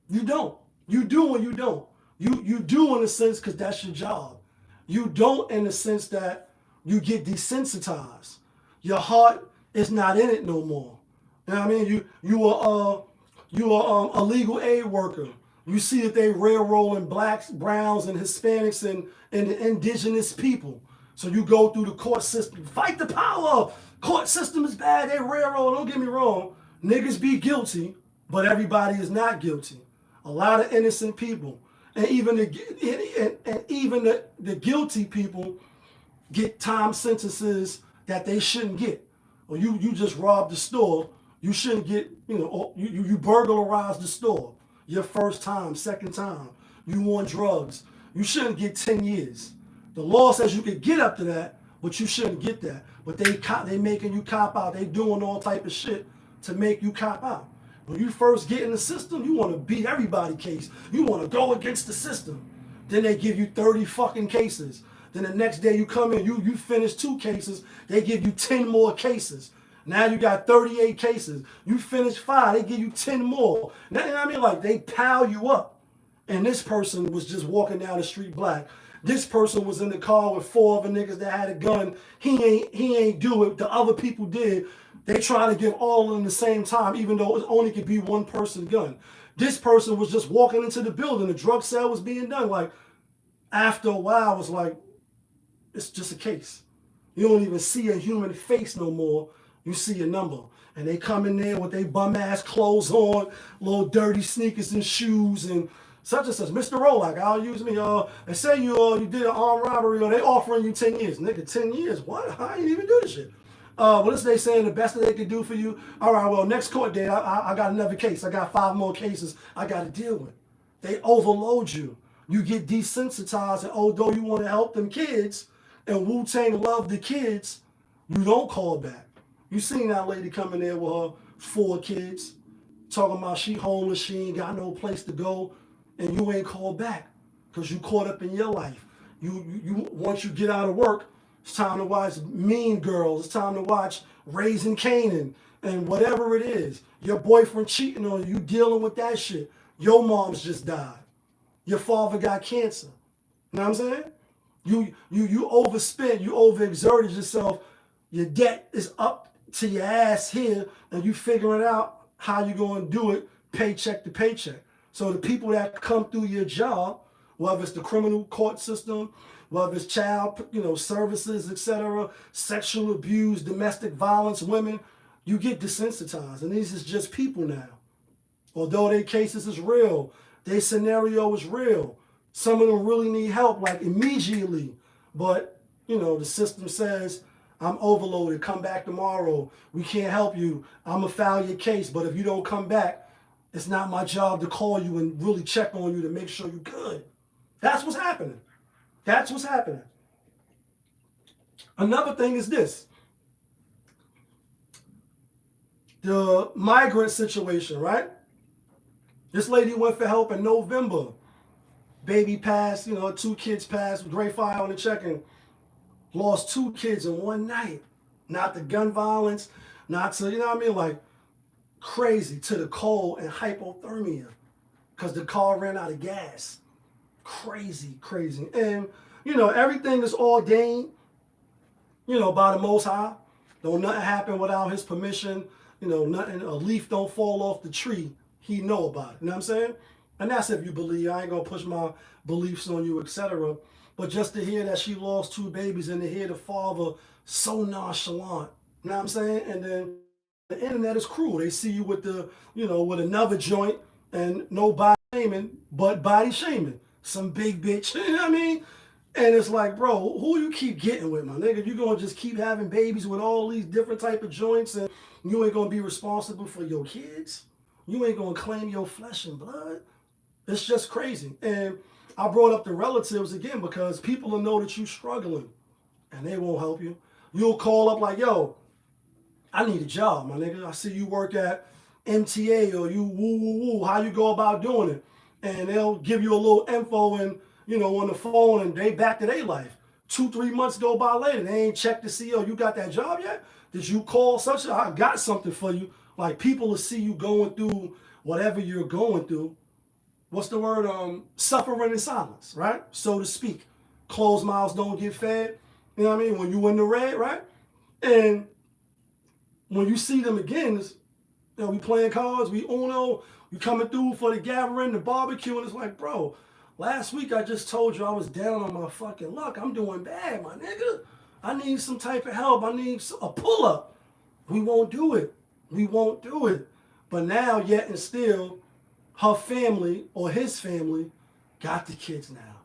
you don't. You do and you don't. You do in a sense because that's your job. You don't in the sense that you get desensitized. Your heart is not in it no more. You know what I mean? You are a legal aid worker. You see that they railroading blacks, browns, and Hispanics and indigenous people. So you go through the court system. Fight the power. Court system is bad. They railroad. Don't get me wrong. Niggas be guilty, but everybody is not guilty. A lot of innocent people. And even the guilty people get time sentences that they shouldn't get. Or you just robbed the store. You shouldn't get, you burglarized the store. Your first time, second time. you on drugs, you shouldn't get 10 years. The law says you could get up to that, but you shouldn't get that. But they making you cop out. They doing all type of shit to make you cop out. When you first get in the system, you want to beat everybody case. You want to go against the system. Then they give you 30 fucking cases. Then the next day you come in, you finish 2 cases, they give you 10 more cases. Now you got 38 cases. You finish 5, they give you 10 more. Now, you know what I mean? Like, they pile you up. And this person was just walking down the street black. This person was in the car with 4 other niggas that had a gun. He ain't do it. The other people did. They try to give all of them the same time, even though it only could be one person gun. This person was just walking into the building. The drug sale was being done. Like, after a while, it was like, it's just a case. You don't even see a human face no more. You see a number. And they come in there with their bum-ass clothes on, little dirty sneakers and shoes, and such and such. Mr. Rolak, I'll use me. And say you did an armed robbery, or they offering you 10 years. Nigga, 10 years? What? I ain't even do this shit. What is they saying the best that they could do for you? All right, well, next court date, I got another case. I got 5 more cases I got to deal with. They overload you. You get desensitized, and although you want to help them kids, and Wu-Tang love the kids, you don't call back. You seen that lady coming there with her 4 kids, talking about she homeless, she ain't got no place to go, and you ain't called back because you caught up in your life. You once you get out of work, it's time to watch Mean Girls. It's time to watch Raising Kanan and whatever it is. Your boyfriend cheating on you, dealing with that shit. Your mom's just died. Your father got cancer. You know what I'm saying? You overspent, you overexerted yourself. Your debt is up to your ass here, and you figuring out how you're going to do it paycheck to paycheck. So the people that come through your job, whether it's the criminal court system, whether it's child, services, etc., sexual abuse, domestic violence, women, you get desensitized. And these is just people now. Although their cases is real, their scenario is real. Some of them really need help, like immediately. But, the system says, I'm overloaded, come back tomorrow. We can't help you. I'm going to file your case. But if you don't come back, it's not my job to call you and really check on you to make sure you're good. That's what's happening. That's what's happening. Another thing is this. The migrant situation, right? This lady went for help in November. Baby passed, 2 kids passed, great fire on the check-in. Lost 2 kids in one night. Not the gun violence, not to, like crazy, to the cold and hypothermia because the car ran out of gas. Crazy. And, everything is ordained, by the Most High. Don't nothing happen without his permission. Nothing, a leaf don't fall off the tree. He know about it. You know what I'm saying? And that's if you believe. I ain't going to push my beliefs on you, etc. But just to hear that she lost 2 babies and to hear the father so nonchalant. You know what I'm saying? And then the internet is cruel. They see you with with another joint and no body shaming, but body shaming. Some big bitch. You know what I mean? And it's like, bro, who you keep getting with, my nigga? You going to just keep having babies with all these different type of joints and you ain't going to be responsible for your kids? You ain't going to claim your flesh and blood? It's just crazy. And I brought up the relatives again because people will know that you're struggling and they won't help you. You'll call up like, yo, I need a job, my nigga. I see you work at MTA or you woo. How you go about doing it? And they'll give you a little info and, on the phone and they back to their life. 2-3 months go by later. They ain't checked to see, you got that job yet? Did you call such a, I got something for you. Like people will see you going through whatever you're going through. What's the word? Suffering in silence, right? So to speak. Closed mouths don't get fed. You know what I mean? When you in the red, right? And when you see them again, we playing cards, we Uno, we coming through for the gathering, the barbecue, and it's like, bro, last week I just told you I was down on my fucking luck. I'm doing bad, my nigga. I need some type of help. I need a pull-up. We won't do it. We won't do it. But now, yet and still, her family or his family got the kids now.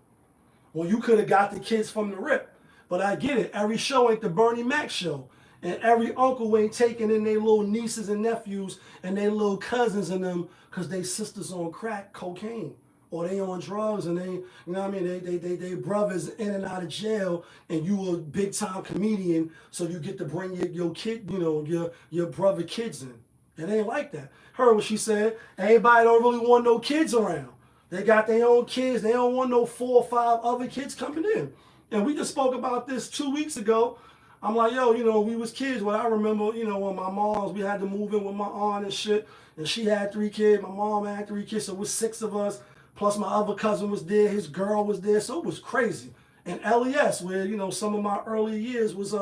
Well, you could have got the kids from the rip. But I get it. Every show ain't the Bernie Mac show. And every uncle ain't taking in their little nieces and nephews and their little cousins and them because they sisters on crack cocaine or they on drugs and they, you know what I mean, they brothers in and out of jail, and you a big time comedian, so you get to bring your kid, you know, your brother kids in. It ain't like that. Heard what she said. Everybody don't really want no kids around. They got their own kids. They don't want no 4 or 5 other kids coming in. And we just spoke about this 2 weeks ago. I'm like, yo, you know, we was kids. What I remember, you know, when my mom's, we had to move in with my aunt and shit. And she had 3 kids. My mom had 3 kids. So it was 6 of us. Plus my other cousin was there. His girl was there. So it was crazy. And LES, where, you know, some of my early years was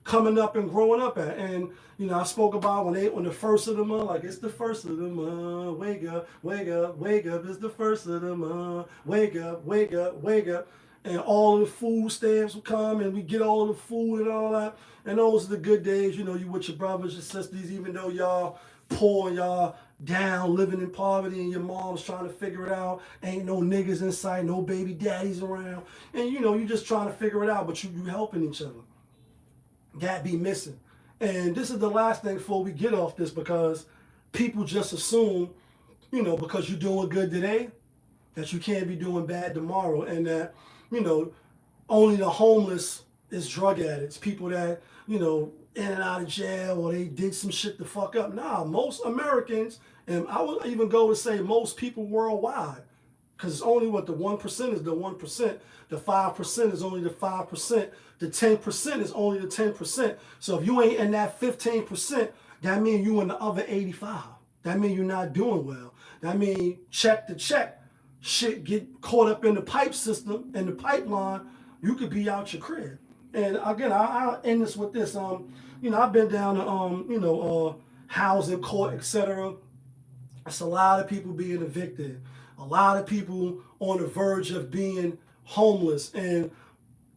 coming up and growing up at. And, you know, I spoke about when the first of the month, like, it's the first of the month. Wake up, wake up, wake up. It's the first of the month. Wake up, wake up, wake up. And all of the food stamps would come, and we get all of the food and all that. And those are the good days, you know, you with your brothers, your sisters, even though y'all poor, y'all down, living in poverty, and your mom's trying to figure it out. Ain't no niggas in sight, no baby daddies around. And, you know, you just trying to figure it out, but you helping each other. That be missing. And this is the last thing before we get off this, because people just assume, you know, because you're doing good today, that you can't be doing bad tomorrow, and that, you know, only the homeless is drug addicts, people that, you know, in and out of jail, or they did some shit to fuck up. Nah, most Americans, and I would even go to say most people worldwide, because it's only what the 1% is the 1%, the 5% is only the 5%, the 10% is only the 10%. So if you ain't in that 15%, that means you in the other 85. That means you're not doing well. That means check to check, shit get caught up in the pipe system, in the pipeline, you could be out your crib. And again, I'll end this with this. You know, I've been down to you know, housing court, etc. It's a lot of people being evicted, a lot of people on the verge of being homeless. And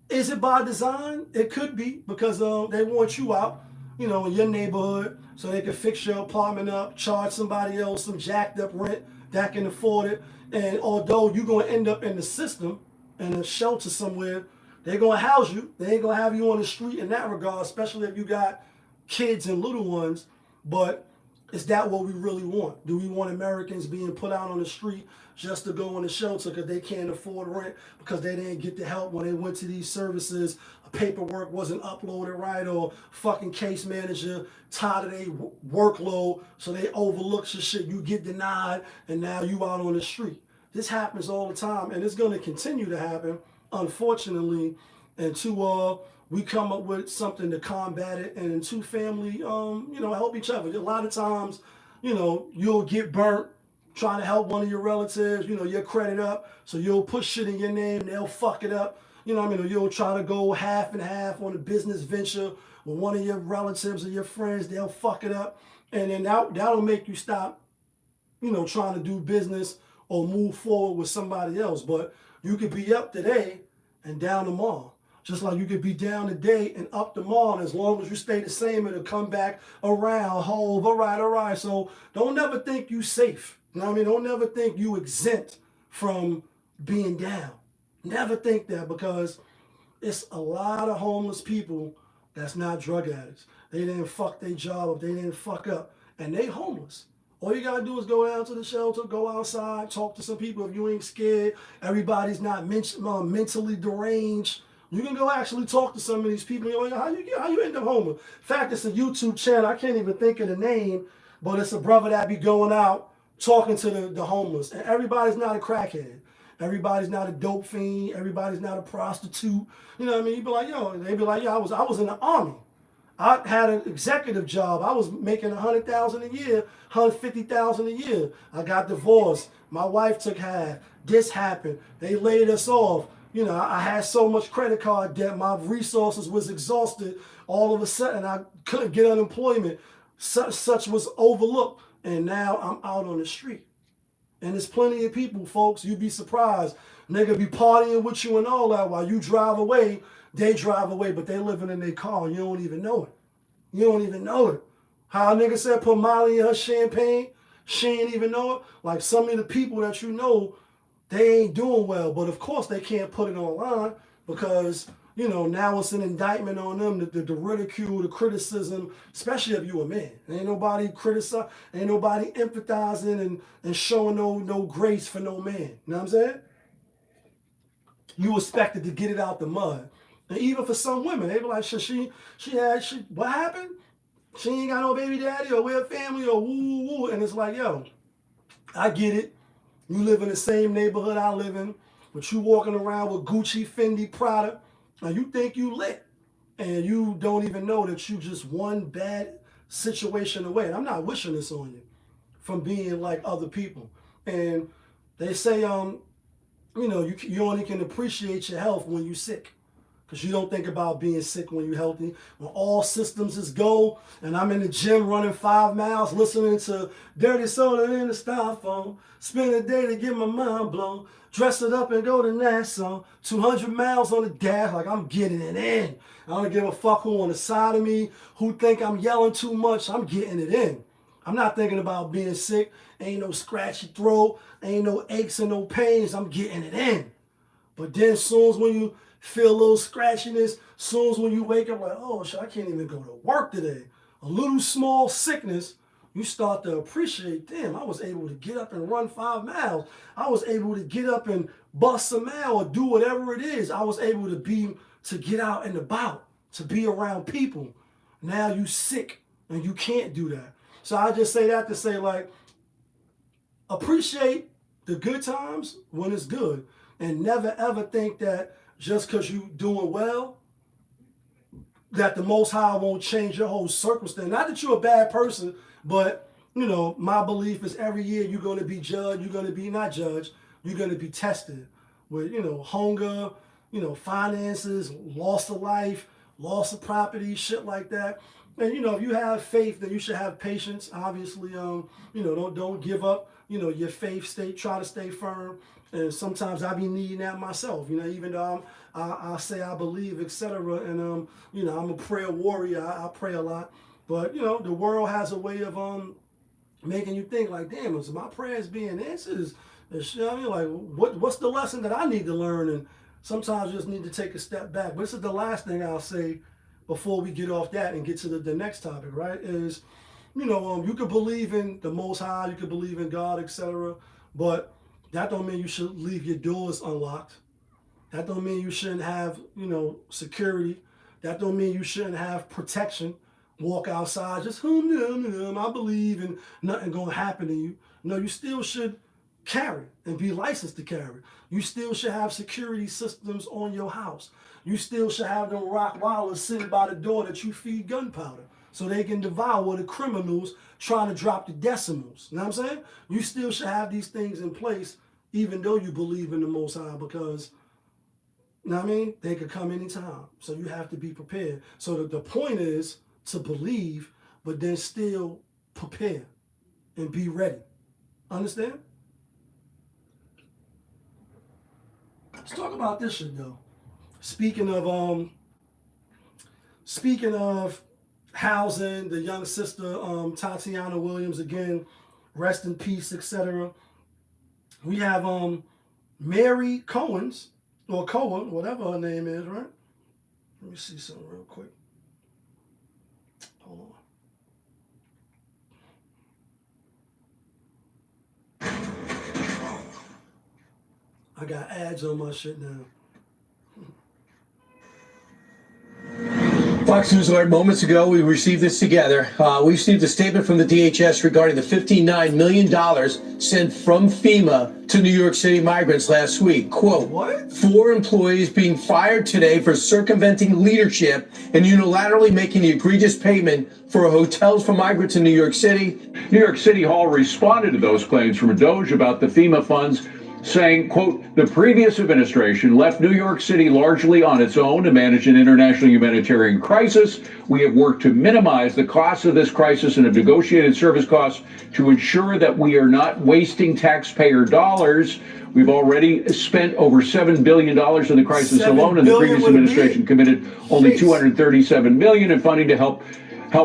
is it by design? It could be, because they want you out, you know, in your neighborhood, so they can fix your apartment up, charge somebody else some jacked up rent that can afford it. And although you're going to end up in the system, in a shelter somewhere, they're going to house you. They ain't going to have you on the street in that regard, especially if you got kids and little ones. But is that what we really want? Do we want Americans being put out on the street just to go in the shelter because they can't afford rent, because they didn't get the help when they went to these services, paperwork wasn't uploaded right, or fucking case manager tired of their workload, so they overlook some shit, you get denied, and now you out on the street. This happens all the time, and it's going to continue to happen, unfortunately, until we come up with something to combat it, and until family, you know, help each other. A lot of times, you know, you'll get burnt trying to help one of your relatives, you know, your credit up, so you'll put shit in your name, they'll fuck it up. You know what I mean? Or you'll try to go half and half on a business venture with one of your relatives or your friends, they'll fuck it up. And then that'll make you stop, you know, trying to do business or move forward with somebody else. But you could be up today and down tomorrow. Just like you could be down today and up tomorrow. And as long as you stay the same, it'll come back around, hove, all right. So don't never think you safe. You know what I mean? Don't never think you exempt from being down. Never think that, because it's a lot of homeless people that's not drug addicts. They didn't fuck their job up. They didn't fuck up. And they homeless. All you got to do is go down to the shelter, go outside, talk to some people. If you ain't scared, everybody's not mentally deranged. You can go actually talk to some of these people. You know, how you end up homeless? In fact, it's a YouTube channel. I can't even think of the name, but it's a brother that be going out talking to the homeless. And everybody's not a crackhead. Everybody's not a dope fiend. Everybody's not a prostitute. You know what I mean? You'd be like, yo, they'd be like, yo, I was in the army. I had an executive job. I was making $100,000 a year, $150,000 a year. I got divorced. My wife took half. This happened. They laid us off. You know, I had so much credit card debt. My resources was exhausted. All of a sudden, I couldn't get unemployment. Such was overlooked. And now I'm out on the street. And there's plenty of people, folks, you'd be surprised. Nigga be partying with you and all that while you drive away. They drive away, but they living in their car. You don't even know it. You don't even know it. How a nigga said put Molly in her champagne, she ain't even know it. Like some of the people that you know, they ain't doing well. But of course they can't put it online because, you know, now it's an indictment on them, the ridicule, the criticism, especially if you a man. Ain't nobody criticize, ain't nobody empathizing and showing no grace for no man. You know what I'm saying? You expected to get it out the mud. And even for some women, they be like, what happened? She ain't got no baby daddy or we're a family or woo woo. And it's like, yo, I get it. You live in the same neighborhood I live in, but you walking around with Gucci, Fendi, Prada, and you think you lit. And you don't even know that you just one bad situation away. And I'm not wishing this on you from being like other people. And they say, you know, you only can appreciate your health when you're sick. Because you don't think about being sick when you're healthy. When all systems is go, and I'm in the gym running 5 miles, listening to Dirty Soda in the styrofoam, spend a day to get my mind blown, dress it up and go to Nassau, 200 miles on the dash, like I'm getting it in. I don't give a fuck who on the side of me, who think I'm yelling too much, I'm getting it in. I'm not thinking about being sick, ain't no scratchy throat, ain't no aches and no pains, I'm getting it in. But then soon as when you feel a little scratchiness, soon as when you wake up like, oh shit, I can't even go to work today. A little small sickness, you start to appreciate, damn, I was able to get up and run 5 miles. I was able to get up and bust a mile or do whatever it is. I was able to get out and about, to be around people. Now you sick and you can't do that. So I just say that to say, like, appreciate the good times when it's good, and never ever think that just because you doing well, that the Most High won't change your whole circumstance. Not that you're a bad person, but, you know, my belief is every year you're going to be judged. You're going to be not judged. You're going to be tested with, you know, hunger, you know, finances, loss of life, loss of property, shit like that. And, you know, if you have faith, then you should have patience. Obviously, you know, don't give up, you know, your faith. Try to stay firm. And sometimes I be needing that myself, you know, even though I say I believe, etc. And, you know, I'm a prayer warrior. I pray a lot. But, you know, the world has a way of making you think like, damn, is my prayers being answered? You know what I mean? Like, what's the lesson that I need to learn? And sometimes you just need to take a step back. But this is the last thing I'll say before we get off that and get to the next topic, right? Is, you know, you could believe in the Most High, you could believe in God, etc. But that don't mean you should leave your doors unlocked. That don't mean you shouldn't have, you know, security. That don't mean you shouldn't have protection. Walk outside, just I believe and nothing gonna happen to you. No, you still should carry and be licensed to carry. You still should have security systems on your house. You still should have them Rottweilers sitting by the door that you feed gunpowder so they can devour the criminals trying to drop the decimals. You know what I'm saying? You still should have these things in place even though you believe in the Most High, because, you know what I mean? They could come anytime. So you have to be prepared. So the point is to believe, but then still prepare and be ready. Understand? Let's talk about this shit though. Speaking of housing, the young sister, Tatiana Williams, again, rest in peace, etc. We have Mary Cohen's, or Cohen, whatever her name is, right? Let me see something real quick. Hold on. I got ads on my shit now. Fox News alert moments ago, we received this together. We received a statement from the DHS regarding the $59 million sent from FEMA to New York City migrants last week. Quote, what? 4 employees being fired today for circumventing leadership and unilaterally making the egregious payment for hotels for migrants in New York City. New York City Hall responded to those claims from Doge about the FEMA funds, saying, quote, the previous administration left New York City largely on its own to manage an international humanitarian crisis. We have worked to minimize the costs of this crisis and have negotiated service costs to ensure that we are not wasting taxpayer dollars. We've already spent over $7 billion in the crisis alone, and the previous administration committed only $237 million in funding to help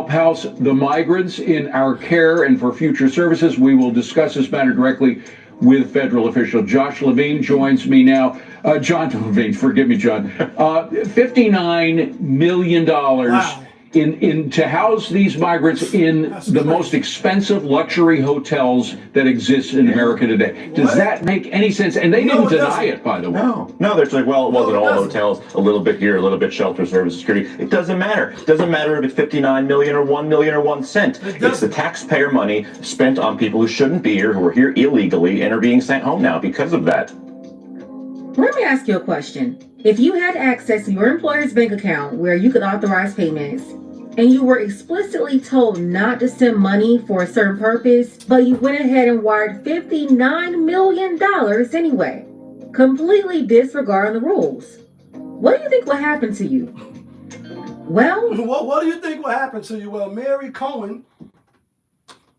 house the migrants in our care and for future services. We will discuss this matter directly with federal official. Josh Levine joins me now. John Levine, forgive me, John. $59 million Wow. in to house these migrants in That's the crazy. most expensive luxury hotels that exist in America today. Does that make any sense? And they No, didn't it deny doesn't. it, by the way. No, they're like, well, it wasn't No, it all doesn't. hotels, a little bit here, a little bit shelter service security. It doesn't matter. It doesn't matter if it's 59 million or 1 million or 1 cent. It's the taxpayer money spent on people who shouldn't be here, who are here illegally and are being sent home now because of that. Let me ask you a question. If you had access to your employer's bank account where you could authorize payments, and you were explicitly told not to send money for a certain purpose, but you went ahead and wired $59 million anyway, completely disregarding the rules, what do you think will happen to you? Well, what do you think will happen to you? Well, Mary Cohen,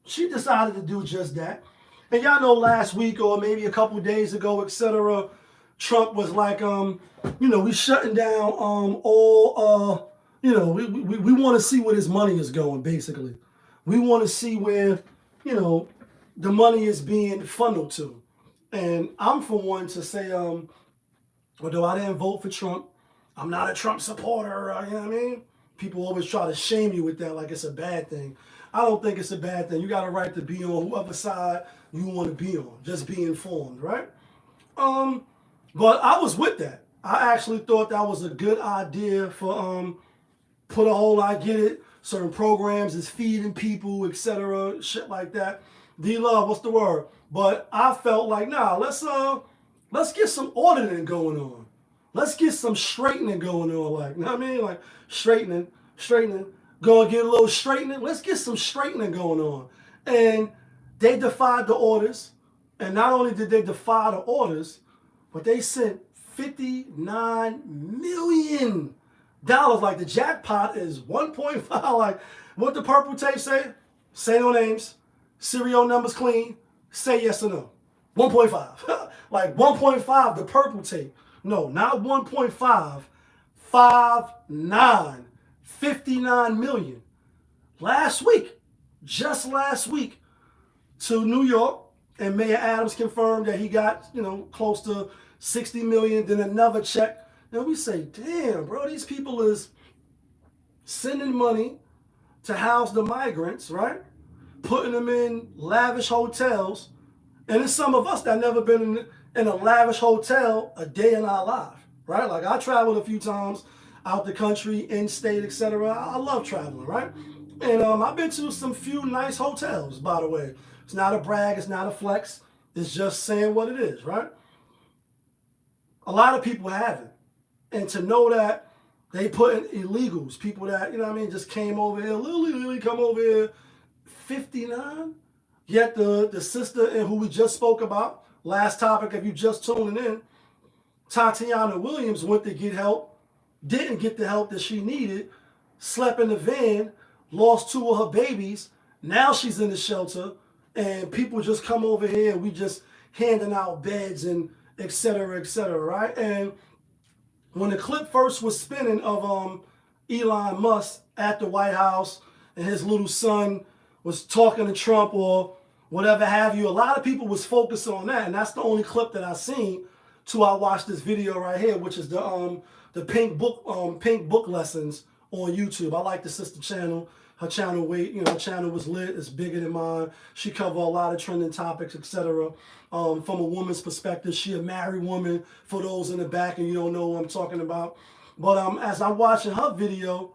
she decided to do just that. And y'all know last week or maybe a couple days ago, etc., Trump was like, we shutting down all, we want to see where his money is going, basically. We want to see where, the money is being funneled to. And I'm for one to say, although I didn't vote for Trump, I'm not a Trump supporter, you know what I mean? People always try to shame you with that like it's a bad thing. I don't think it's a bad thing. You got a right to be on whoever side you want to be on. Just be informed, right? But I was with that. I actually thought that was a good idea for put a whole, I get it, certain programs is feeding people, etc., shit like that. D-Love, what's the word? But I felt like, nah, let's get some auditing going on. Let's get some straightening going on, like, you know what I mean? Like straightening, go and get a little straightening. Let's get some straightening going on. And they defied the orders. And not only did they defy the orders, but they sent $59 million. Like the jackpot is 1.5. Like what the purple tape say? Say no names. Serial numbers clean. Say yes or no. 1.5. Like 1.5, the purple tape. No, not 1.5. 59. 59 million. Just last week, to New York, and Mayor Adams confirmed that he got, close to 60 million, then another check. And we say, damn, bro, these people is sending money to house the migrants, right? Putting them in lavish hotels. And it's some of us that never been in a lavish hotel a day in our life, right? Like I traveled a few times out the country, in-state, etc. I love traveling, right? And I've been to some few nice hotels, by the way. It's not a brag, it's not a flex. It's just saying what it is, right? A lot of people haven't. And to know that they put in illegals, people that, just came over here, literally come over here, 59? Yet the sister and who we just spoke about, last topic, if you just tuning in, Tatiana Williams went to get help, didn't get the help that she needed, slept in the van, lost 2 of her babies, now she's in the shelter, and people just come over here and we just handing out beds and et cetera, right? And when the clip first was spinning of Elon Musk at the White House and his little son was talking to Trump or whatever have you, a lot of people was focused on that, and that's the only clip that I seen till I watched this video right here, which is the pink book lessons on YouTube. I like the sister channel. Her channel her channel was lit. It's bigger than mine. She covered a lot of trending topics, etc. From a woman's perspective, she a married woman. For those in the back and you don't know what I'm talking about, but as I'm watching her video,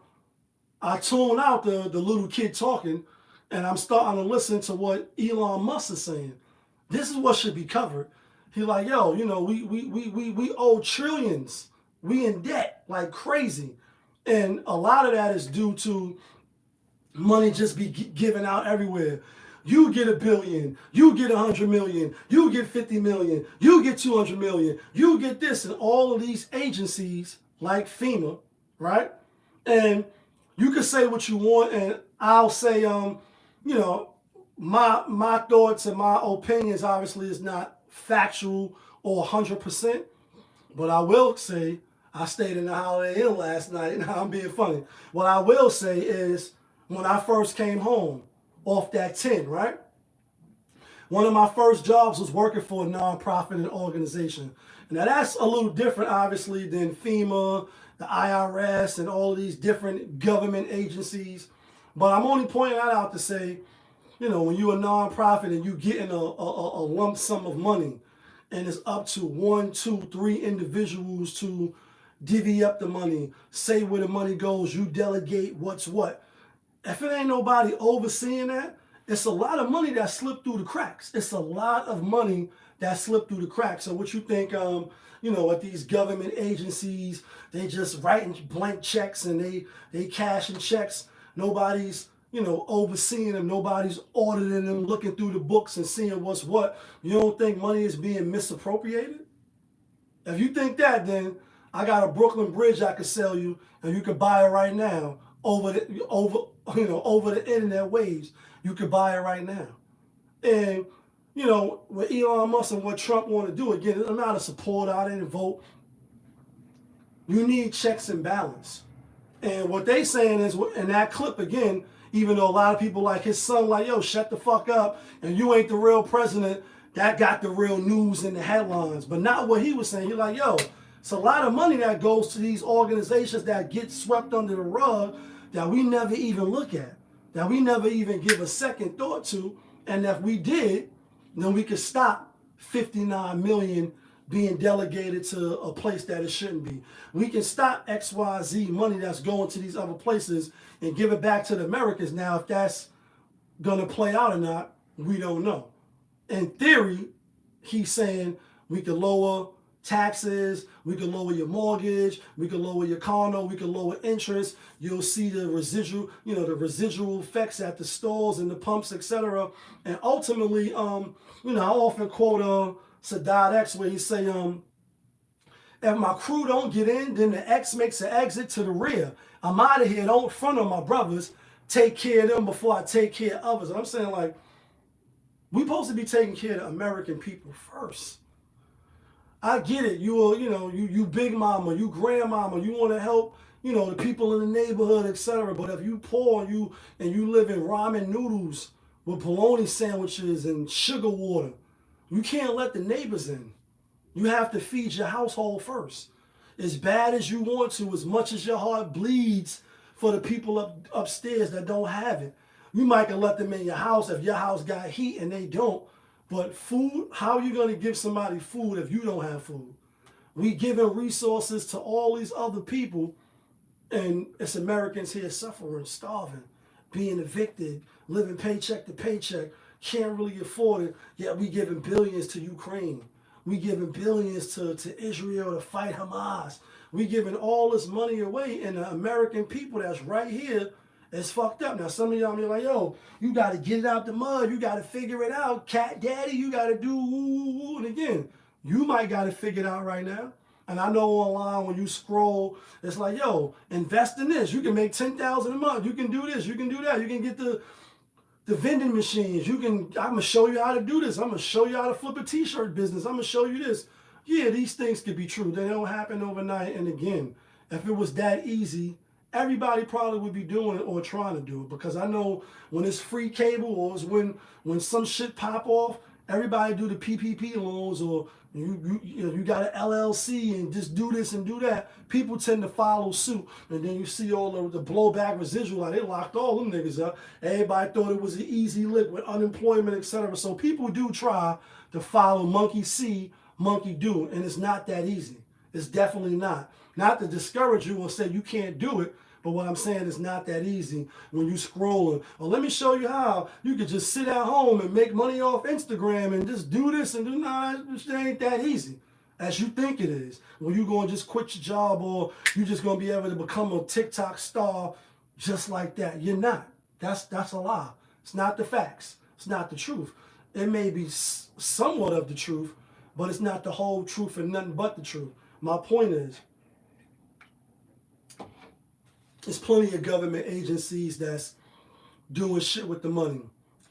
I tune out the little kid talking, and I'm starting to listen to what Elon Musk is saying. This is what should be covered. He like, yo, we owe trillions. We in debt like crazy, and a lot of that is due to money just be given out everywhere. You get $1 billion, you get 100 million, you get 50 million, you get 200 million, you get this, and all of these agencies like FEMA, right? And you can say what you want, and I'll say, my thoughts and my opinions obviously is not factual or 100%, but I will say I stayed in the Holiday Inn last night, and I'm being funny. What I will say is, when I first came home off that 10, right? One of my first jobs was working for a nonprofit and organization. Now that's a little different, obviously, than FEMA, the IRS, and all of these different government agencies. But I'm only pointing that out to say, you know, when you're a nonprofit and you getting a lump sum of money, and it's up to 1, 2, 3 individuals to divvy up the money, say where the money goes, you delegate what's what. If it ain't nobody overseeing that, it's a lot of money that slipped through the cracks. It's a lot of money that slipped through the cracks. So what you think, you know, at these government agencies, they just writing blank checks and they cashing checks. Nobody's, you know, overseeing them. Nobody's auditing them, looking through the books and seeing what's what. You don't think money is being misappropriated? If you think that, then I got a Brooklyn Bridge I could sell you, and you could buy it right now over the internet waves. You could buy it right now. And you know, with Elon Musk and what Trump want to do, again, I'm not a supporter. I didn't vote. You need checks and balance. And what they saying is, in that clip again, even though a lot of people like his son, like, yo, shut the fuck up, and you ain't the real president, that got the real news in the headlines. But not what he was saying. He's like, yo, it's a lot of money that goes to these organizations that get swept under the rug that we never even look at, that we never even give a second thought to. And if we did, then we could stop 59 million being delegated to a place that it shouldn't be. We can stop XYZ money that's going to these other places and give it back to the Americans. Now, if that's going to play out or not, we don't know. In theory, he's saying we could lower taxes, we could lower your mortgage, we could lower your condo, we could lower interest. You'll see the residual, you know, the residual effects at the stores and the pumps, etc. And ultimately, you know, I often quote Sadat X where he say, if my crew don't get in, then the X makes an exit to the rear. I'm out of here. Don't front on my brothers. Take care of them before I take care of others. And I'm saying, like, we supposed to be taking care of the American people first. I get it. You big mama, you grandmama, you want to help, you know, the people in the neighborhood, etc. But if you poor and you live in ramen noodles with bologna sandwiches and sugar water, you can't let the neighbors in. You have to feed your household first. As bad as you want to, as much as your heart bleeds for the people upstairs that don't have it. You might can let them in your house if your house got heat and they don't. But food, how are you going to give somebody food if you don't have food? We giving resources to all these other people, and it's Americans here suffering, starving, being evicted, living paycheck to paycheck, can't really afford it, yet we giving billions to Ukraine. We giving billions to Israel to fight Hamas. We giving all this money away, and the American people that's right here is fucked up. Now, some of y'all be like, yo, you got to get it out the mud. You got to figure it out. Cat daddy, you got to do woo. And again, you might got to figure it out right now. And I know online when you scroll, it's like, yo, invest in this. You can make $10,000 a month. You can do this. You can do that. You can get the vending machines. I'm going to show you how to do this. I'm going to show you how to flip a t-shirt business. I'm going to show you this. Yeah, these things could be true. They don't happen overnight. And again, if it was that easy, everybody probably would be doing it or trying to do it. Because I know when it's free cable or it's when some shit pop off, everybody do the PPP loans or you got an LLC and just do this and do that. People tend to follow suit. And then you see all the blowback residual. Like, they locked all them niggas up. Everybody thought it was an easy lick with unemployment, etc. So people do try to follow monkey see, monkey do. And it's not that easy. It's definitely not. Not to discourage you or say you can't do it. But what I'm saying is not that easy when you scrolling. Well, let me show you how you could just sit at home and make money off Instagram and just do this and do that. It ain't that easy as you think it is. When you going to just quit your job or you just going to be able to become a TikTok star just like that. You're not. That's a lie. It's not the facts. It's not the truth. It may be somewhat of the truth, but it's not the whole truth and nothing but the truth. My point is, there's plenty of government agencies that's doing shit with the money.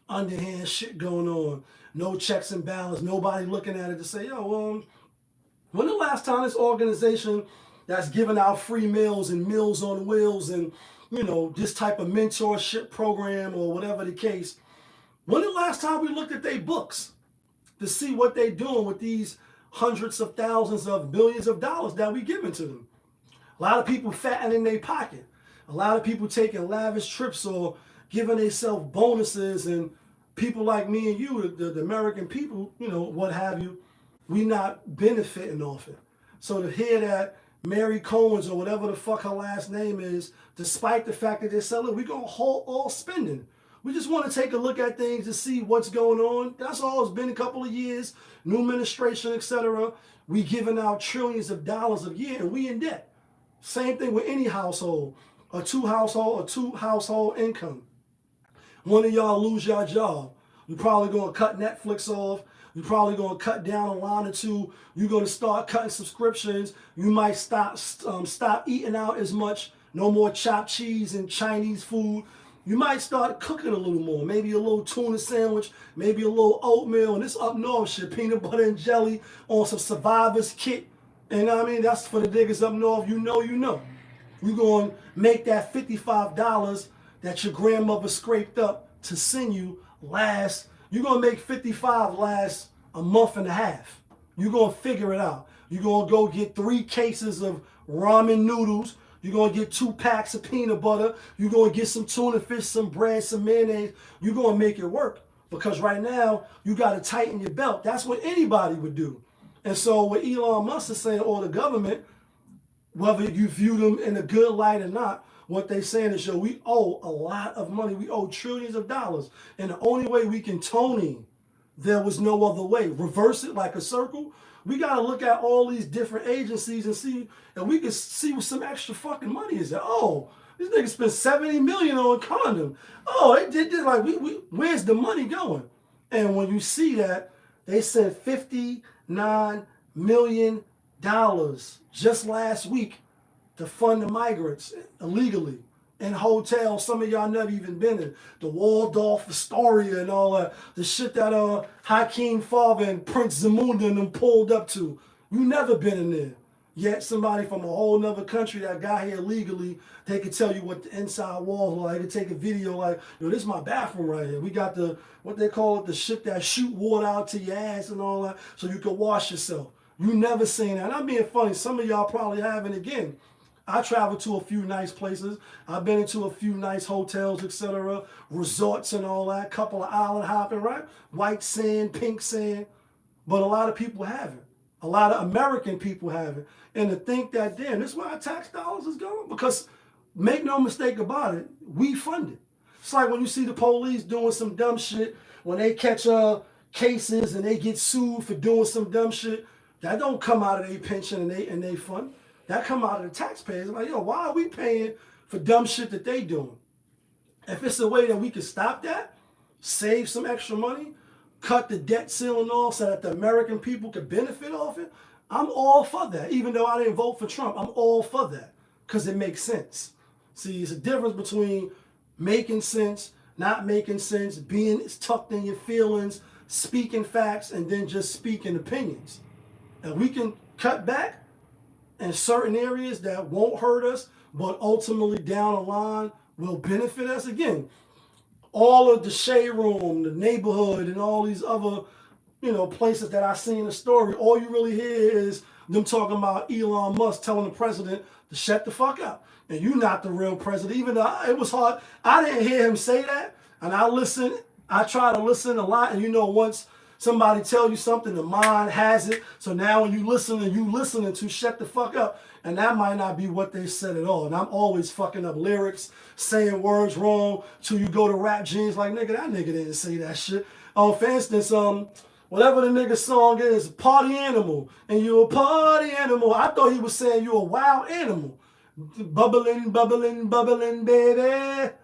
Underhand shit going on. No checks and balance. Nobody looking at it to say, yo, when the last time this organization that's giving out free meals and meals on wheels and, you know, this type of mentorship program or whatever the case, when the last time we looked at their books to see what they doing with these hundreds of thousands of billions of dollars that we giving to them. A lot of people fattening their pocket. A lot of people taking lavish trips or giving themselves bonuses, and people like me and you, the American people, you know, what have you, we not benefiting off it. So to hear that Mary Cohen's or whatever the fuck her last name is, despite the fact that they're selling, we're going to halt all spending. We just want to take a look at things to see what's going on. That's all. It's been a couple of years, new administration, etc. We giving out trillions of dollars a year, and we in debt. Same thing with any household, a two household income. One of y'all lose your job. You're probably going to cut Netflix off. You're probably going to cut down a line or two. You're going to start cutting subscriptions. You might stop eating out as much. No more chopped cheese and Chinese food. You might start cooking a little more. Maybe a little tuna sandwich, maybe a little oatmeal, and this up north shit, peanut butter and jelly on some Survivor's kit. And I mean, that's for the niggas up north. You know, you know. You're going to make that $55 that your grandmother scraped up to send you last. You're going to make $55 last a month and a half. You're going to figure it out. You're going to go get 3 cases of ramen noodles. You're going to get 2 packs of peanut butter. You're going to get some tuna fish, some bread, some mayonnaise. You're going to make it work. Because right now, you got to tighten your belt. That's what anybody would do. And so what Elon Musk is saying, or the government, whether you view them in a good light or not, what they're saying is, yo, we owe a lot of money. We owe trillions of dollars. And the only way we can tone, there was no other way. Reverse it like a circle. We got to look at all these different agencies and see, and we can see what some extra fucking money is. Oh, these niggas spent $70 million on a condom. Oh, they did this. Like, where's the money going? And when you see that, they sent $59 million just last week to fund the migrants illegally in hotels some of y'all never even been in. The Waldorf Astoria and all that. The shit that Hakeem Farber and Prince Zamunda and them pulled up to. You never been in there. Yet somebody from a whole nother country that got here legally, they could tell you what the inside walls are like. They could take a video like, yo, this is my bathroom right here. We got the, what they call it, the shit that shoot water out to your ass and all that, so you can wash yourself. You never seen that. And I'm being funny. Some of y'all probably haven't again. I traveled to a few nice places. I've been into a few nice hotels, etc., resorts and all that. Couple of island hopping, right? White sand, pink sand. But a lot of people haven't. A lot of American people haven't. And to think that, damn, this is where our tax dollars is going? Because make no mistake about it, we fund it. It's like when you see the police doing some dumb shit, when they catch cases and they get sued for doing some dumb shit, that don't come out of their pension and they fund. That come out of the taxpayers. I'm like, yo, why are we paying for dumb shit that they doing? If it's a way that we can stop that, save some extra money, cut the debt ceiling off so that the American people could benefit off it, I'm all for that. Even though I didn't vote for Trump, I'm all for that because it makes sense. See, it's a difference between making sense, not making sense, being tucked in your feelings, speaking facts, and then just speaking opinions. And we can cut back in certain areas that won't hurt us, but ultimately down the line will benefit us. Again, all of the shade room, the neighborhood, and all these other, places that I see in the story, all you really hear is them talking about Elon Musk telling the president to shut the fuck up. And you're not the real president. Even though it was hard, I didn't hear him say that. And I try to listen a lot. And once somebody tell you something, the mind has it. So now when you listening to shut the fuck up. And that might not be what they said at all. And I'm always fucking up lyrics, saying words wrong, till you go to Rap Genius like, nigga, that nigga didn't say that shit. For instance, whatever the nigga song is, Party Animal, and you a party animal. I thought he was saying you a wild animal. Bubbling, bubbling, bubbling, baby.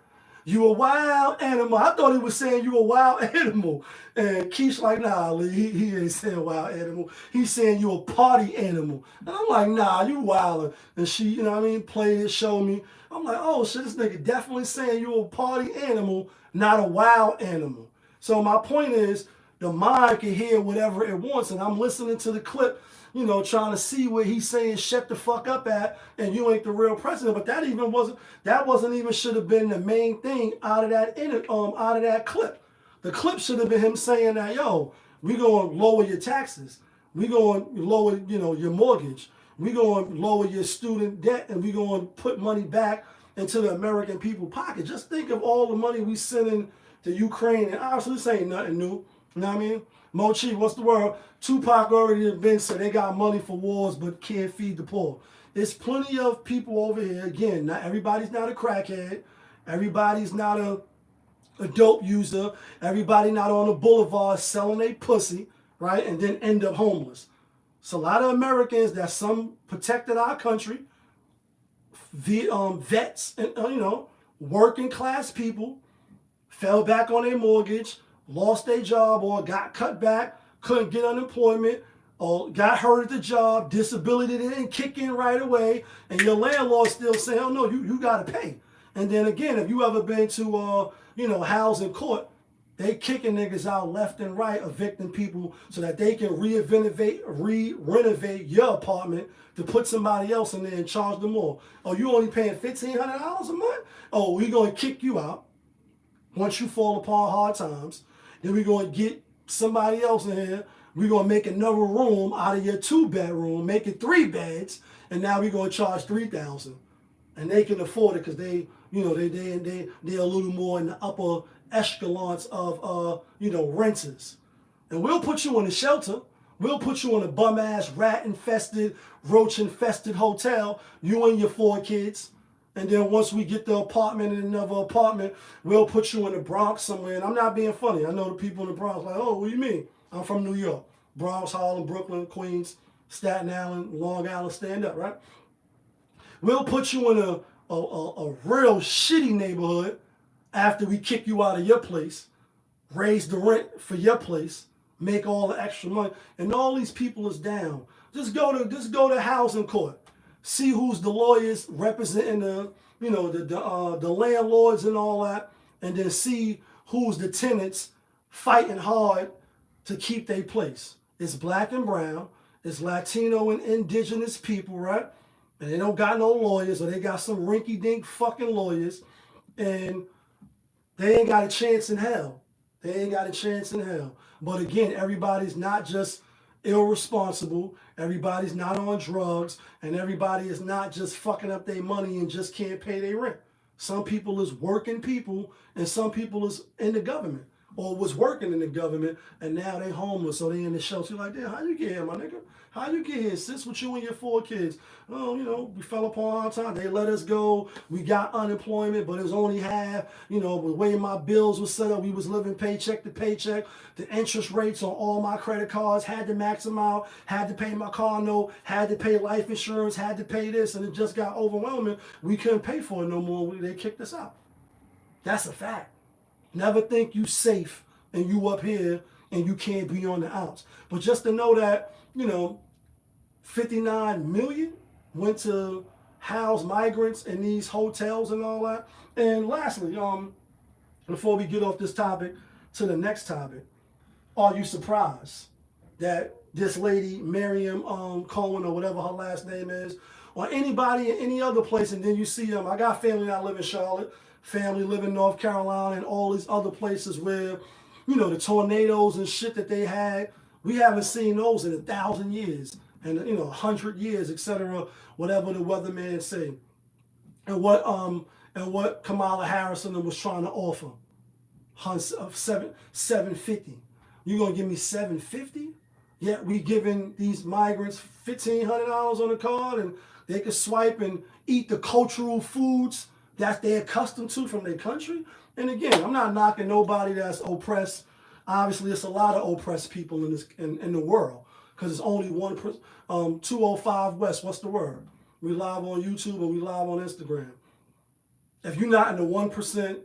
You a wild animal. I thought he was saying you a wild animal. And Keish like, nah, Lee, he ain't saying wild animal. He's saying you a party animal. And I'm like, nah, you wildin'. And she, played it, showed me. I'm like, oh shit, this nigga definitely saying you a party animal, not a wild animal. So my point is, the mind can hear whatever it wants. And I'm listening to the clip, trying to see where he's saying shut the fuck up at, and you ain't the real president. But that wasn't even should have been the main thing out of that clip. The clip should have been him saying that, yo, we gonna lower your taxes. We going to lower, your mortgage. We going to lower your student debt, and we going to put money back into the American people's pocket. Just think of all the money we sending to Ukraine, and obviously this ain't nothing new. You know what I mean? Mochi, what's the word? Tupac already been said they got money for wars but can't feed the poor. There's plenty of people over here. Again, not everybody's not a crackhead. Everybody's not a dope user. Everybody not on the boulevard selling a pussy, right? And then end up homeless. It's a lot of Americans that some protected our country, vets, and working class people, fell back on their mortgage, lost their job or got cut back, couldn't get unemployment, or got hurt at the job, disability didn't kick in right away, and your landlord still saying, oh no, you got to pay. And then again, if you ever been to, housing court, they kicking niggas out left and right, evicting people so that they can renovate your apartment to put somebody else in there and charge them more. Oh, you only paying $1,500 a month? Oh, we going to kick you out once you fall upon hard times. Then we're going to get somebody else in here. We're going to make another room out of your 2-bedroom, make it 3 beds, and now we're going to charge $3,000. And they can afford it because they're a little more in the upper echelons of renters. And we'll put you in a shelter. We'll put you in a bum-ass, rat-infested, roach-infested hotel, you and your 4 kids. And then once we get the apartment and another apartment, we'll put you in the Bronx somewhere. And I'm not being funny. I know the people in the Bronx like, oh, what do you mean? I'm from New York. Bronx, Harlem, Brooklyn, Queens, Staten Island, Long Island, stand up, right? We'll put you in a real shitty neighborhood after we kick you out of your place, raise the rent for your place, make all the extra money, and all these people is down. Just go to housing court. See who's the lawyers representing the landlords and all that, and then see who's the tenants fighting hard to keep their place. It's black and brown, it's Latino and indigenous people, right? And they don't got no lawyers, or they got some rinky-dink fucking lawyers, and they ain't got a chance in hell. They ain't got a chance in hell. But again, everybody's not just irresponsible. Everybody's not on drugs, and everybody is not just fucking up their money and just can't pay their rent. Some people is working people, and some people is in the government or was working in the government, and now they homeless, so they in the shelter. You're like, damn, how you get here, my nigga? How you get here? Sis, with you and your 4 kids. Oh, we fell upon our time. They let us go. We got unemployment, but it was only half. The way my bills were set up, we was living paycheck to paycheck. The interest rates on all my credit cards had to max them out, had to pay my car note, had to pay life insurance, had to pay this, and it just got overwhelming. We couldn't pay for it no more. They kicked us out. That's a fact. Never think you safe and you up here and you can't be on the outs. But just to know that, 59 million went to house migrants in these hotels and all that. And lastly, before we get off this topic to the next topic, are you surprised that this lady, Miriam Cohen, or whatever her last name is, or anybody in any other place, and then you see them? I got family that live in Charlotte, family live in North Carolina, and all these other places where, the tornadoes and shit that they had, we haven't seen those in 1,000 years. And 100 years, etc., whatever the weatherman say. And what Kamala Harris was trying to offer, $750. You gonna give me $750? Yet we giving these migrants $1,500 on a card, and they can swipe and eat the cultural foods that they're accustomed to from their country. And again, I'm not knocking nobody that's oppressed. Obviously, it's a lot of oppressed people in the world. Because it's only 205 West. What's the word? We live on YouTube and we live on Instagram. If you're not in the 1%,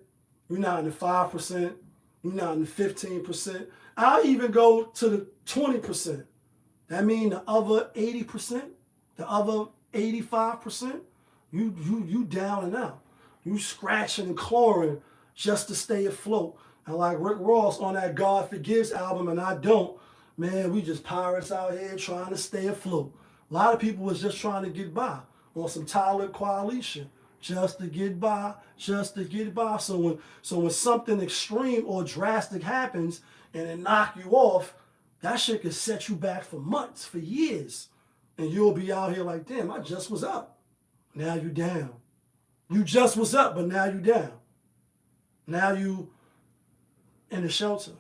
you're not in the 5%, you're not in the 15%. I'll even go to the 20%. That means the other 80%, the other 85%, you down and out. You scratching and clawing just to stay afloat. And like Rick Ross on that God Forgives album, and I don't, man, we just pirates out here trying to stay afloat. A lot of people was just trying to get by on some Tyler coalition, just to get by, just to get by. So when something extreme or drastic happens and it knock you off, That shit could set you back for months, for years. And you'll be out here like, damn, I just was up. Now you down. You just was up, but now you down. Now you in a shelter.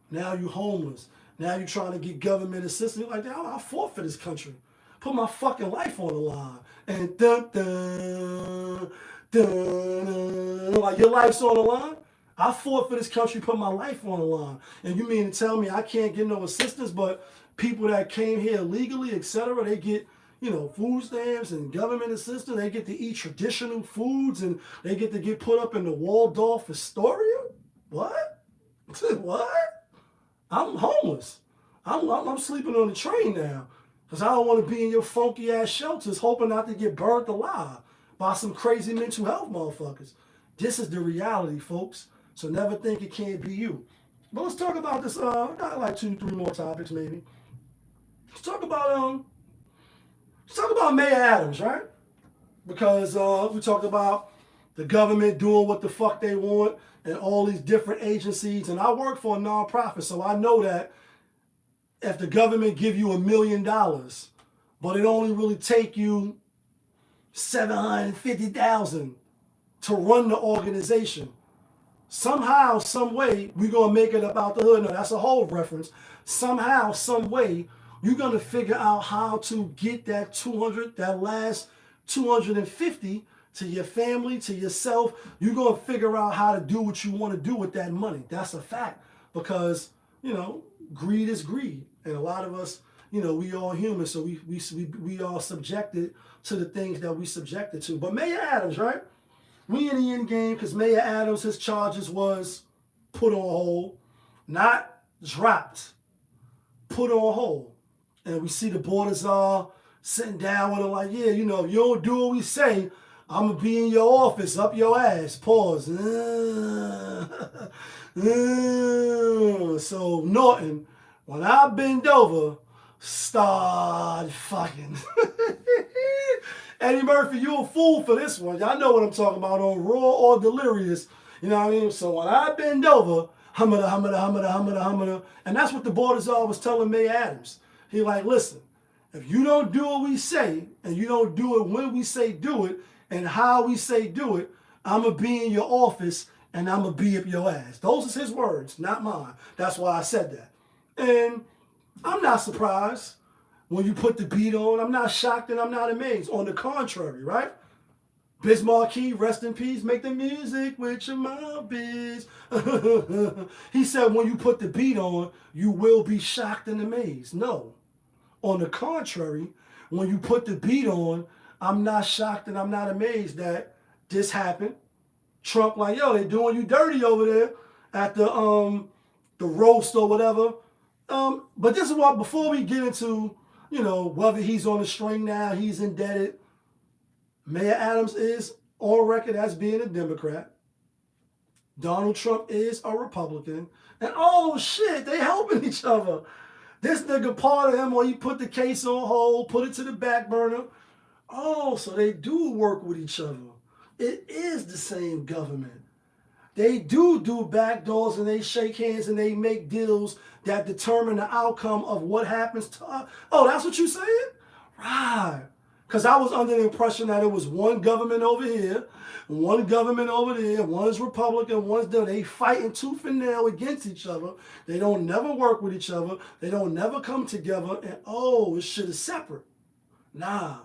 Now you homeless. Now you trying to get government assistance. You're like, damn, I fought for this country. Put my fucking life on the line. And dun, dun, dun, dun, like your life's on the line? I fought for this country, put my life on the line. And you mean to tell me I can't get no assistance, but people that came here illegally, etc., they get, you know, food stamps and government assistance. They get to eat traditional foods and they get to get put up in the Waldorf Astoria? What? What? I'm homeless. I'm sleeping on the train now because I don't want to be in your funky ass shelters hoping not to get burnt alive by some crazy mental health motherfuckers. This is the reality, folks. So never think it can't be you. But let's talk about this. Got like 2-3 more topics maybe. Let's talk about Mayor Adams, right? Because we talked about the government doing what the fuck they want and all these different agencies. And I work for a nonprofit, so I know that if the government give you $1 million, but it only really take you $750,000 to run the organization. Somehow, some way, we're going to make it about the hood. No, that's a whole reference. Somehow, some way, you're going to figure out how to get that last 250 to your family, to yourself. You're going to figure out how to do what you want to do with that money. That's a fact. Because, you know, greed is greed. And a lot of us, you know, we all human, so we all subjected to the things that we subjected to. But Mayor Adams, right? We in the end game because Mayor Adams, his charges was put on hold, not dropped, put on hold. And we see the borders all sitting down with him like, yeah, you know, if you don't do what we say, I'm going to be in your office, up your ass. Pause. So Norton, when I bend over, start fucking. Eddie Murphy, you a fool for this one. Y'all know what I'm talking about on Raw or Delirious. You know what I mean? So when I bend over, humada. And that's what the Bordazar was telling Mayor Adams. He like, listen, if you don't do what we say, and you don't do it when we say do it, and how we say do it, I'm going to be in your office, and I'm going to be up your ass. Those is his words, not mine. That's why I said that. And I'm not surprised. When you put the beat on, I'm not shocked and I'm not amazed. On the contrary, right? Biz Markie, rest in peace, make the music with your mouth, Biz. He said when you put the beat on, you will be shocked and amazed. No. On the contrary, when you put the beat on, I'm not shocked and I'm not amazed that this happened. Trump like, yo, they doing you dirty over there at the roast or whatever. But this is what, before we get into, you know, whether he's on the string now, he's indebted. Mayor Adams is on record as being a Democrat. Donald Trump is a Republican. And oh shit, they helping each other. This nigga part of him, or he put the case on hold, put it to the back burner. Oh, so they do work with each other. It is the same government. They do backdoors and they shake hands and they make deals that determine the outcome of what happens to us. Oh, that's what you saying? Right. Because I was under the impression that it was one government over here, one government over there, one's Republican, one's Democrat. They fighting tooth and nail against each other. They don't never work with each other. They don't never come together. And oh, this shit is separate. Nah,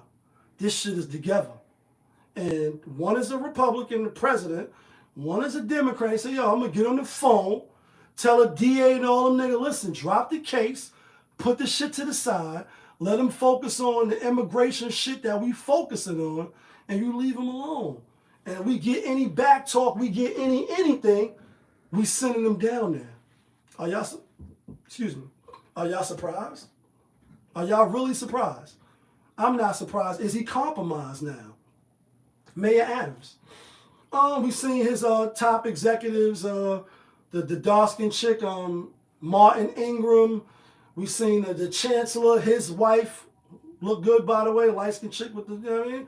this shit is together. And one is a Republican, the president. One is a Democrat. They say, yo, I'm going to get on the phone, tell a DA and all them niggas, listen, drop the case, put the shit to the side, let them focus on the immigration shit that we focusing on, and you leave them alone. And if we get any back talk, we get anything, we sending them down there. Are y'all surprised? Are y'all really surprised? I'm not surprised. Is he compromised now? Mayor Adams. We've seen his top executives, the dark-skinned chick, Martin Ingram. We've seen the chancellor, his wife, look good, by the way, light-skinned chick with the, you know what I mean?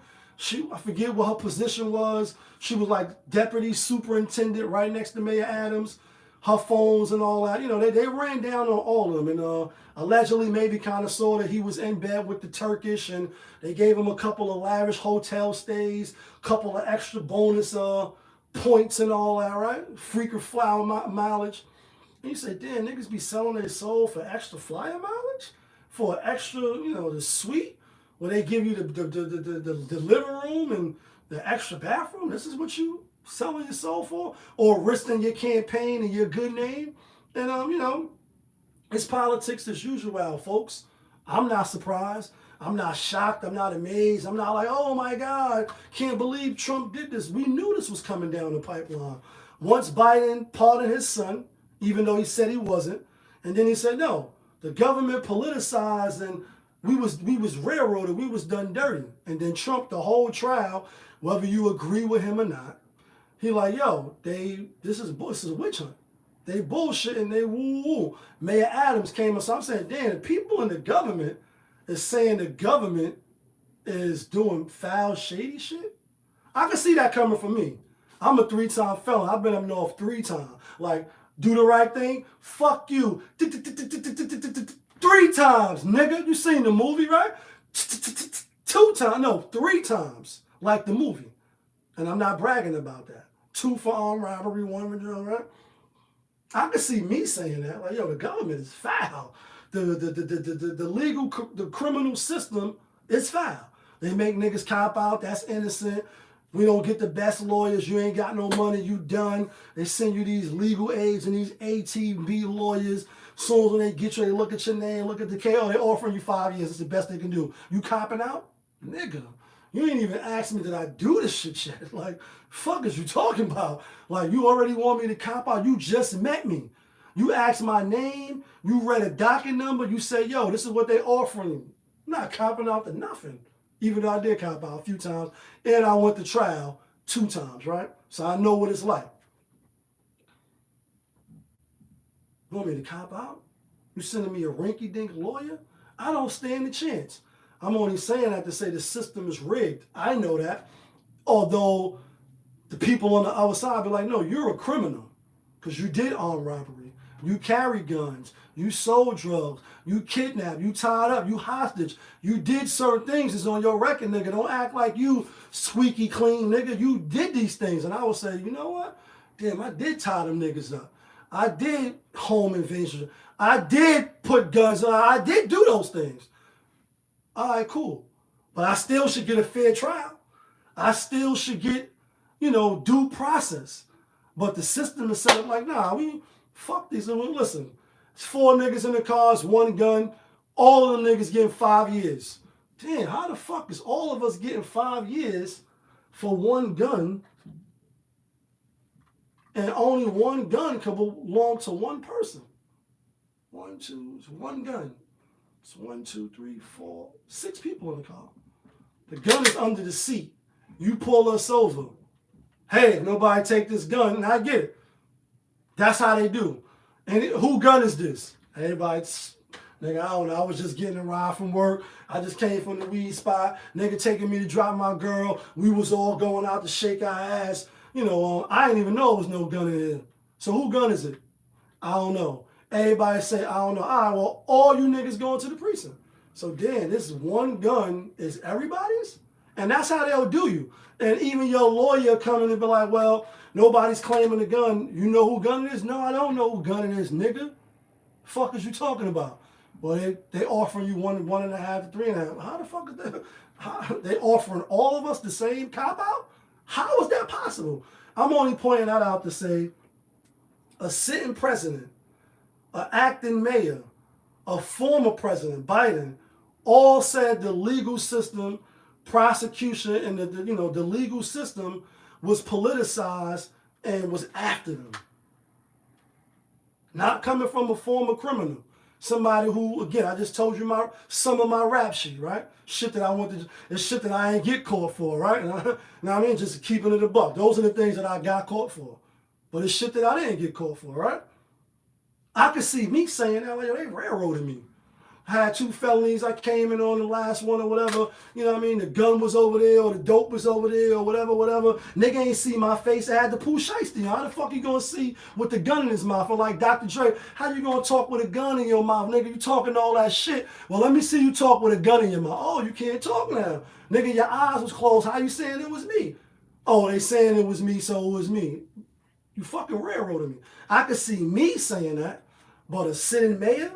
I forget what her position was. She was like deputy superintendent right next to Mayor Adams. her phones and all that. You know, they ran down on all of them, and allegedly maybe kind of saw that he was in bed with the Turkish, and they gave him a couple of lavish hotel stays, couple of extra bonus points and all that, right? Freaker flyer mileage. And you say, damn, niggas be selling their soul for extra flyer mileage? For extra, you know, the suite where they give you the living room and the extra bathroom? This is what you selling your soul for? Or risking your campaign and your good name? And, you know, it's politics as usual, folks. I'm not surprised. I'm not shocked. I'm not amazed. I'm not like, oh my God, can't believe Trump did this. We knew this was coming down the pipeline. Once Biden pardoned his son, even though he said he wasn't, and then he said, no, the government politicized and we was railroaded, we was done dirty. And then Trump, the whole trial, whether you agree with him or not, he like, yo, this is a witch hunt. They bullshit and they woo-woo. Mayor Adams came and so I'm saying, damn, the people in the government is saying the government is doing foul, shady shit. I can see that coming from me. I'm a 3-time felon. I've been up north 3 times. Like, do the right thing? Fuck you. 3 times, nigga. You seen the movie, right? 2 times. No, 3 times. Like the movie. And I'm not bragging about that. 2 for armed robbery, 1 for drug, right? I can see me saying that. Like, yo, the government is foul. The legal, the criminal system is foul. They make niggas cop out. That's innocent. We don't get the best lawyers. You ain't got no money. You done. They send you these legal aids and these ATB lawyers. Soon as when they get you, they look at your name, look at the KO. They offering you 5 years. It's the best they can do. You copping out? Nigga, you ain't even asked me did I do this shit yet. Like, fuck is you talking about? Like, you already want me to cop out. You just met me. You asked my name. You read a docket number. You say, yo, this is what they offering you. I'm not copping out to nothing. Even though I did cop out a few times. And I went to trial 2 times, right? So I know what it's like. You want me to cop out? You sending me a rinky-dink lawyer? I don't stand a chance. I'm only saying that to say the system is rigged. I know that. Although the people on the other side be like, no, you're a criminal. Because you did armed robbery. You carry guns. You sold drugs. You kidnapped. You tied up. You hostage. You did certain things. It's on your record, nigga. Don't act like you squeaky clean, nigga. You did these things. And I would say, you know what? Damn, I did tie them niggas up. I did home invasion. I did put guns on. I did do those things. All right, cool. But I still should get a fair trial. I still should get, you know, due process. But the system is set up like, nah, we fuck these. Listen, it's 4 niggas in the cars, 1 gun. All of them niggas getting 5 years. Damn, how the fuck is all of us getting 5 years for 1 gun? And only 1 gun can belong to 1 person. 1, 2, it's 1 gun. It's 1, 2, 3, 4, 6 people in the car. The gun is under the seat. You pull us over. Hey, nobody take this gun, and I get it. That's how they do. And who gun is this? Everybody, nigga, I don't know. I was just getting a ride from work. I just came from the weed spot. Nigga taking me to drop my girl. We was all going out to shake our ass. You know, I didn't even know there was no gun in here. So who gun is it? I don't know. Everybody say, I don't know. All right, well, all you niggas going to the precinct. So damn, this 1 gun is everybody's? And that's how they'll do you. And even your lawyer coming and be like, well, nobody's claiming the gun. You know who gun it is? No, I don't know who gun it is, nigga. Fuck is you talking about? Well, they offering you 1.5 to 3.5. How the fuck is that? They offering all of us the same cop out? How is that possible? I'm only pointing that out to say a sitting president, an acting mayor, a former president, Biden, all said the legal system, prosecution, and the legal system was politicized and was after them. Not coming from a former criminal. Somebody who, again, I just told you some of my rap shit, right? Shit that I want to, it's shit that I ain't get caught for, right? And I mean, just keeping it a buck. Those are the things that I got caught for. But it's shit that I didn't get caught for, right? I could see me saying that, like, they railroaded me. I had 2 felonies. I came in on the last one or whatever. You know what I mean? The gun was over there or the dope was over there or whatever. Nigga ain't see my face. I had the Pooh Shiesty. How the fuck you gonna see with the gun in his mouth? Or like Dr. Dre, how you gonna talk with a gun in your mouth? Nigga, you talking all that shit. Well, let me see you talk with a gun in your mouth. Oh, you can't talk now. Nigga, your eyes was closed. How you saying it was me? Oh, they saying it was me, so it was me. You fucking railroaded me. I could see me saying that, but a sitting mayor,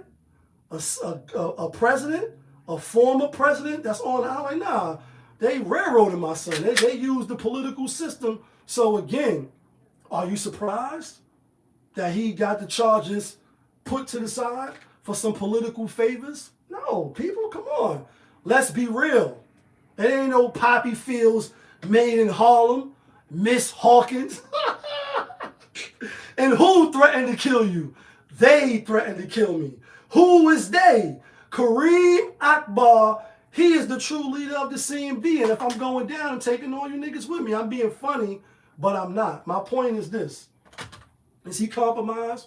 a president, a former president that's on the like, nah, they railroaded my son. They used the political system. So again, are you surprised that he got the charges put to the side for some political favors? No, people, come on. Let's be real. It ain't no poppy fields made in Harlem, Miss Hawkins. And who threatened to kill you? They threatened to kill me. Who is they? Kareem Akbar. He is the true leader of the CMB. And if I'm going down and taking all you niggas with me, I'm being funny, but I'm not. My point is this. Is he compromised?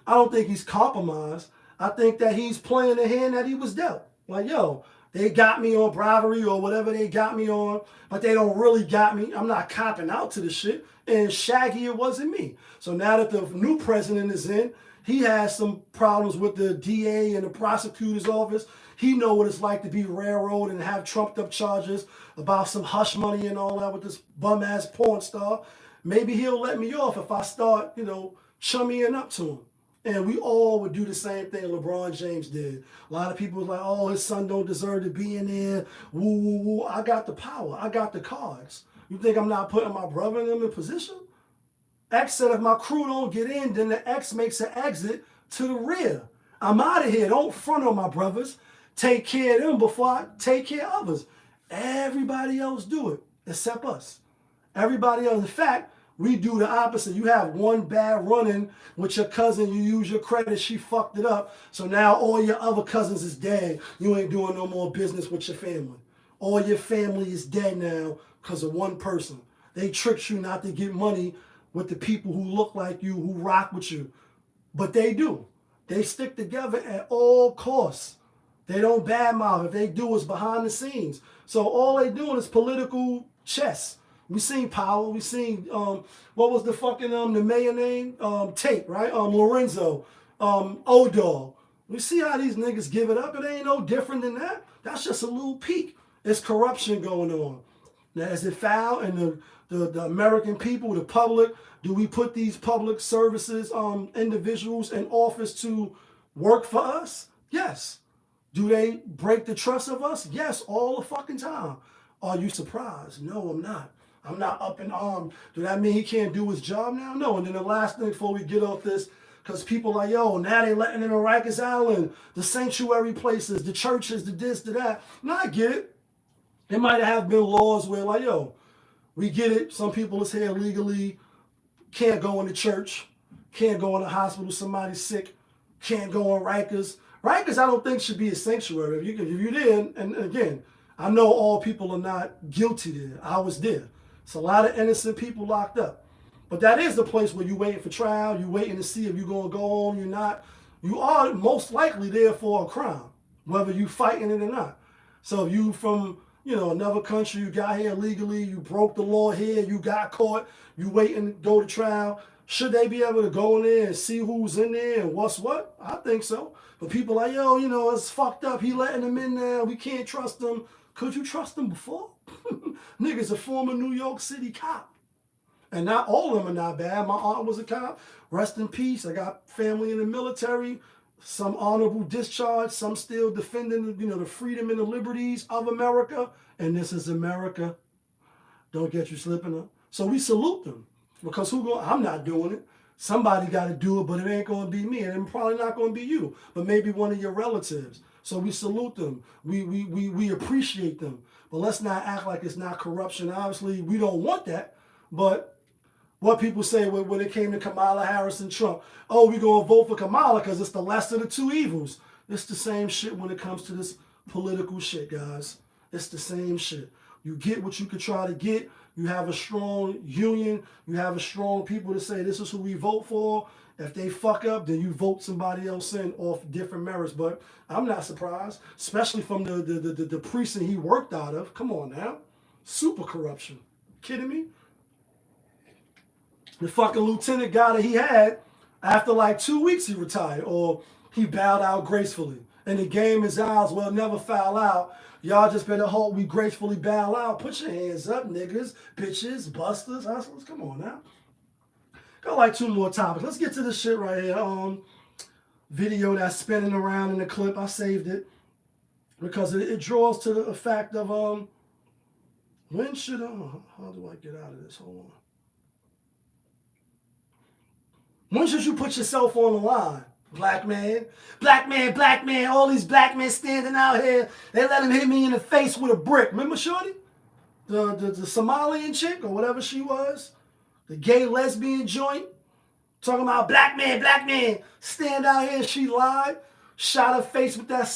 I don't think he's compromised. I think that he's playing the hand that he was dealt. Like, yo, they got me on bribery or whatever they got me on, but they don't really got me. I'm not copping out to the shit. And Shaggy, it wasn't me. So now that the new president is in, he has some problems with the DA and the prosecutor's office. He know what it's like to be railroaded and have trumped up charges about some hush money and all that with this bum ass porn star. Maybe he'll let me off if I start, you know, chummying up to him. And we all would do the same thing LeBron James did. A lot of people was like, oh, his son don't deserve to be in there. Woo, woo, woo. I got the power. I got the cards. You think I'm not putting my brother and them in position? X said if my crew don't get in, then the X makes an exit to the rear. I'm out of here. Don't front on my brothers. Take care of them before I take care of others. Everybody else do it except us. Everybody else. In fact, we do the opposite. You have one bad run-in with your cousin. You use your credit. She fucked it up. So now all your other cousins is dead. You ain't doing no more business with your family. All your family is dead now because of one person. They tricked you not to get money with the people who look like you, who rock with you. But they do. They stick together at all costs. They don't badmouth. If they do, it's behind the scenes. So all they doing is political chess. We seen Power. We seen, what was the fucking, the mayor name? Tate, right? Lorenzo, O-Dog. We see how these niggas give it up. It ain't no different than that. That's just a little peek. It's corruption going on. Now, is it foul? And the American people, the public, do we put these public services individuals in office to work for us? Yes. Do they break the trust of us? Yes, all the fucking time. Are you surprised? No, I'm not. I'm not up in arms. Do that mean he can't do his job now? No. And then the last thing before we get off this, because people like, yo, now they letting in the Rikers Island, the sanctuary places, the churches, the this, the that. No, I get it. There might have been laws where like, yo, we get it. Some people is here legally, can't go into church, can't go in the hospital, somebody's sick, can't go on Rikers. Rikers, I don't think should be a sanctuary. If you did, and again, I know all people are not guilty there. I was there. It's a lot of innocent people locked up. But that is the place where you're waiting for trial, you're waiting to see if you're going to go home, you're not. You are most likely there for a crime, whether you fighting it or not. So if you from, you know, another country, you got here illegally, you broke the law here, you got caught, you waiting to go to trial, should they be able to go in there and see who's in there and what's what? I think so. But people like, yo, you know, it's fucked up. He letting them in now. We can't trust them. Could you trust them before? Nigga's a former New York City cop. And not all of them are not bad. My aunt was a cop. Rest in peace. I got family in the military. Some honorable discharge. Some still defending, you know, the freedom and the liberties of America. And this is America. Don't get you slipping up. So we salute them. Because I'm not doing it. Somebody got to do it, but it ain't going to be me. And it's probably not going to be you. But maybe one of your relatives. So we salute them. We appreciate them. But let's not act like it's not corruption. Obviously, we don't want that. But what people say when it came to Kamala Harris and Trump, oh, we're going to vote for Kamala because it's the lesser of the two evils. It's the same shit when it comes to this political shit, guys. It's the same shit. You get what you could try to get. You have a strong union. You have a strong people to say this is who we vote for. If they fuck up, then you vote somebody else in off different merits. But I'm not surprised, especially from the precinct he worked out of. Come on now. Super corruption. Kidding me? The fucking lieutenant guy that he had, after like 2 weeks he retired, or he bowed out gracefully. And the game is ours, we'll never foul out. Y'all just better hope we gracefully bow out. Put your hands up, niggas, bitches, busters, hustlers. Come on now. Got like 2 more topics. Let's get to this shit right here. Video that's spinning around in the clip. I saved it because it draws to the fact of when should how do I get out of this? Hold on. When should you put yourself on the line? Black man, black man, black man, all these black men standing out here. They let him hit me in the face with a brick. Remember Shorty? The Somalian chick or whatever she was? The gay lesbian joint? Talking about black man, stand out here. She lied, shot her face with that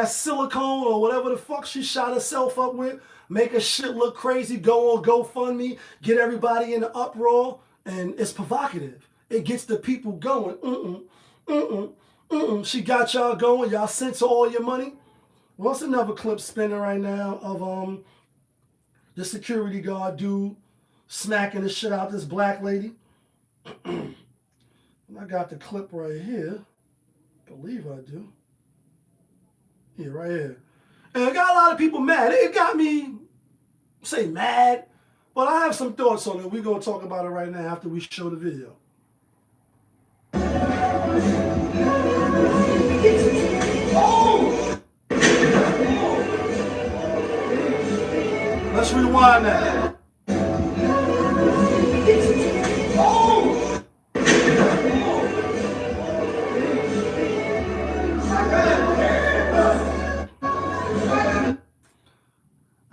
silicone or whatever the fuck she shot herself up with. Make her shit look crazy, go on GoFundMe, get everybody in an uproar, and it's provocative. It gets the people going. She got y'all going. Y'all sent her all your money. What's another clip spinning right now of the security guard dude smacking the shit out this black lady? And I got the clip right here. Believe I do. Yeah, right here. And it got a lot of people mad. It got me, say mad, but I have some thoughts on it. We're going to talk about it right now after we show the video. Let's rewind that.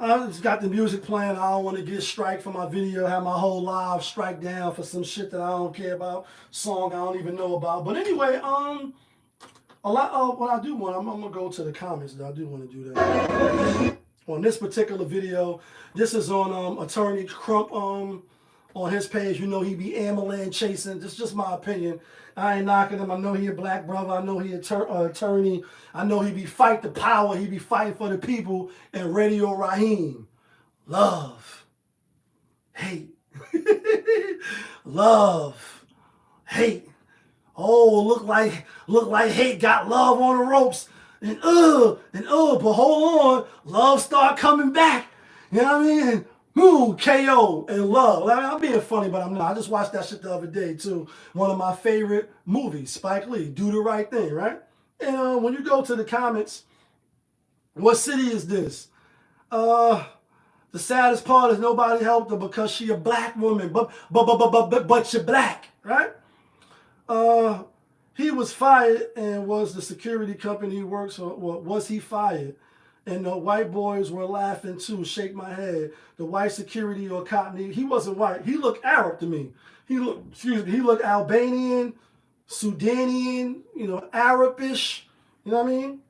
I just got the music playing. I don't want to get strike for my video. Have my whole live strike down for some shit that I don't care about. Song I don't even know about. But anyway, a lot of what I do want, I'm gonna go to the comments. I do want to do that. On this particular video, this is on Attorney Crump on his page. You know he be ambulance chasing. This is just my opinion. I ain't knocking him. I know he a black brother. I know he attorney. I know he be fight the power. He be fighting for the people. And Radio Raheem, love, hate, love, hate. Oh, look like hate got love on the ropes. And but hold on, love start coming back. You know what I mean? And KO and love. I mean, I'm being funny, but I'm not. I just watched that shit the other day too. One of my favorite movies, Spike Lee, Do the Right Thing, right? And when you go to the comments, what city is this? The saddest part is nobody helped her because she a black woman, but you're black, right? He was fired and was the security company he works for. Well, was he fired? And the white boys were laughing too. Shake my head. The white security or cop, he wasn't white. He looked Arab to me. He looked Albanian, Sudanian, Arabish. You know what I mean?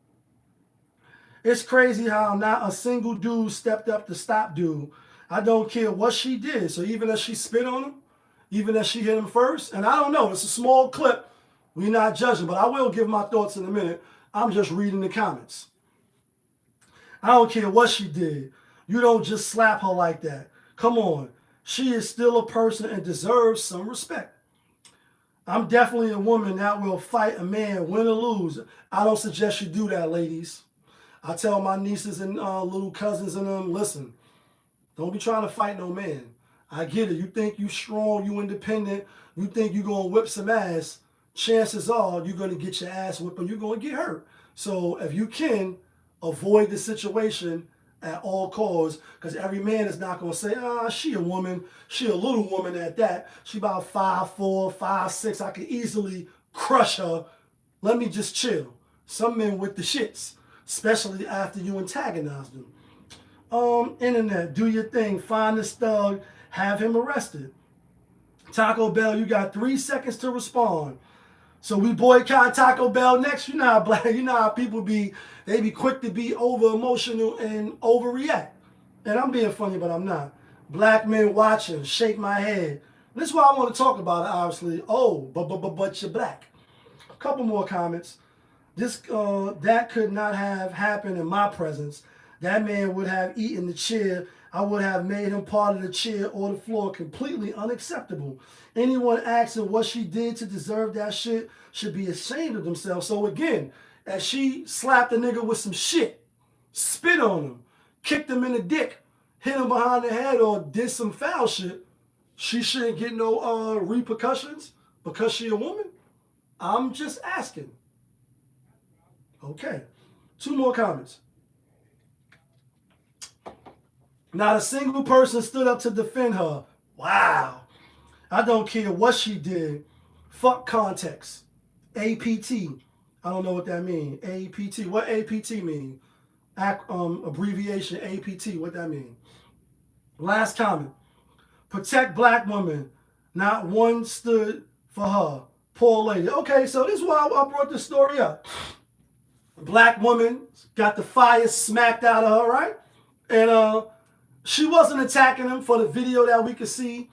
It's crazy how not a single dude stepped up to stop dude. I don't care what she did. So even as she spit on him, even as she hit him first, and I don't know, it's a small clip. We're not judging, but I will give my thoughts in a minute. I'm just reading the comments. I don't care what she did. You don't just slap her like that. Come on. She is still a person and deserves some respect. I'm definitely a woman that will fight a man, win or lose. I don't suggest you do that, ladies. I tell my nieces and little cousins and them, listen, don't be trying to fight no man. I get it. You think you strong, you independent, you think you're going to whip some ass. Chances are you're going to get your ass whipped and you're going to get hurt. So if you can, avoid the situation at all costs, because every man is not going to say, she a woman. She a little woman at that. She about 5'4", 5'6". I could easily crush her. Let me just chill. Some men with the shits, especially after you antagonize them. Internet, do your thing. Find this thug. Have him arrested. Taco Bell, you got 3 seconds to respond. So we boycott Taco Bell next. You know how black, you know how people be, they be quick to be over emotional and overreact. And I'm being funny, but I'm not. Black men watching, shake my head. This is why I want to talk about it, obviously. Oh, but you're black. A couple more comments. That could not have happened in my presence. That man would have eaten the chair. I would have made him part of the chair or the floor. Completely unacceptable. Anyone asking what she did to deserve that shit should be ashamed of themselves. So again, as she slapped the nigga with some shit, spit on him, kicked him in the dick, hit him behind the head, or did some foul shit, she shouldn't get no repercussions because she a woman? I'm just asking. Okay. 2 more comments. Not a single person stood up to defend her. Wow. I don't care what she did. Fuck context. APT. I don't know what that means. APT. What APT mean? Abbreviation APT. What that mean? Last comment. Protect black women. Not one stood for her. Poor lady. Okay, so this is why I brought this story up. Black woman got the fire smacked out of her, right? And she wasn't attacking him for the video that we could see.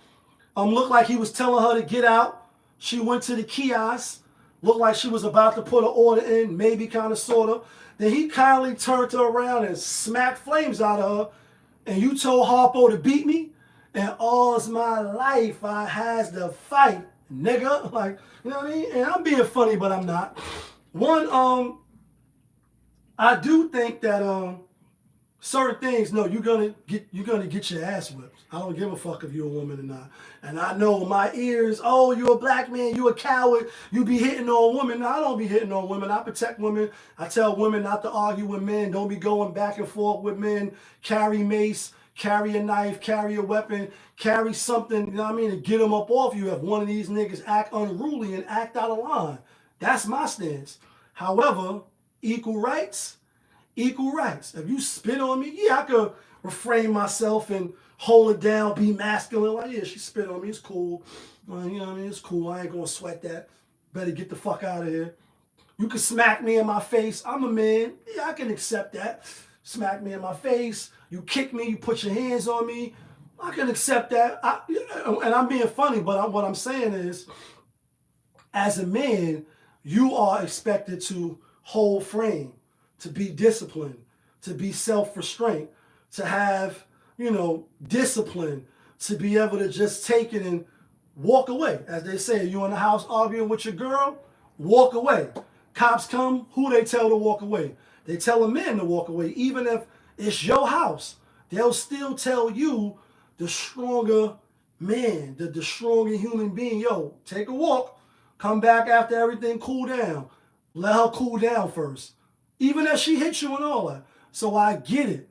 Looked like he was telling her to get out. She went to the kiosk. Looked like she was about to put an order in, maybe kind of, sort of. Then he kindly turned her around and smacked flames out of her. And you told Harpo to beat me? And all's my life I has to fight, nigga. Like, you know what I mean? And I'm being funny, but I'm not. One, I do think that certain things, no, you're gonna get your ass whipped. I don't give a fuck if you're a woman or not. And I know my ears, oh, you're a black man, you a coward, you be hitting on women. No, I don't be hitting on women. I protect women. I tell women not to argue with men. Don't be going back and forth with men. Carry mace, carry a knife, carry a weapon, carry something, you know what I mean, to get them up off you if one of these niggas act unruly and act out of line. That's my stance. However, equal rights. Equal rights. If you spit on me, yeah, I could refrain myself and hold it down, be masculine. Like, yeah, she spit on me. It's cool. You know what I mean? It's cool. I ain't going to sweat that. Better get the fuck out of here. You can smack me in my face. I'm a man. Yeah, I can accept that. Smack me in my face. You kick me. You put your hands on me. I can accept that. And I'm being funny, but what I'm saying is, as a man, you are expected to hold frame, to be disciplined, to be self-restraint, to have, you know, discipline, to be able to just take it and walk away. As they say, you're in the house arguing with your girl, walk away. Cops come, who they tell to walk away? They tell a man to walk away. Even if it's your house, they'll still tell you, the stronger man, the stronger human being, yo, take a walk, come back after everything cool down. Let her cool down first. Even if she hits you and all that. So I get it.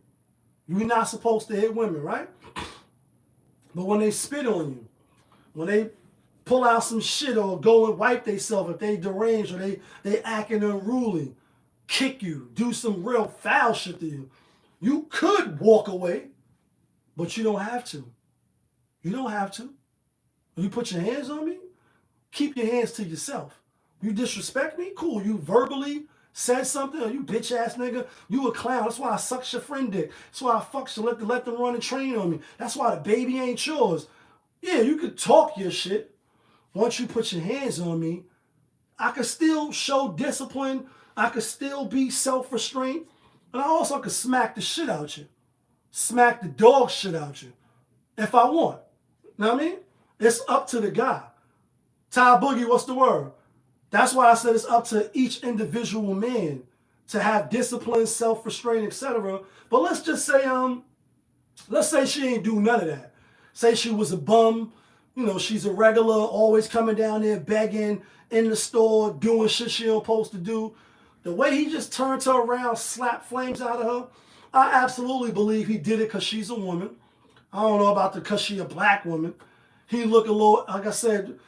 You're not supposed to hit women, right? But when they spit on you, when they pull out some shit or go and wipe themselves, if they deranged or they acting unruly, kick you, do some real foul shit to you, you could walk away, but you don't have to. You don't have to. When you put your hands on me, keep your hands to yourself. You disrespect me? Cool. You verbally said something, or you bitch ass nigga, you a clown. That's why I sucked your friend dick. That's why I fucked you, let them run and train on me. That's why the baby ain't yours. Yeah, you could talk your shit. Once you put your hands on me, I could still show discipline. I could still be self-restraint. And I also could smack the shit out you. Smack the dog shit out you. If I want. Know what I mean? It's up to the guy. Ty Boogie, what's the word? That's why I said it's up to each individual man to have discipline, self-restraint, etc. But let's just say, she ain't do none of that. Say she was a bum, you know, she's a regular, always coming down there begging in the store, doing shit she don't supposed to do. The way he just turned her around, slapped flames out of her, I absolutely believe he did it because she's a woman. I don't know about because she a black woman. He look a little, like I said,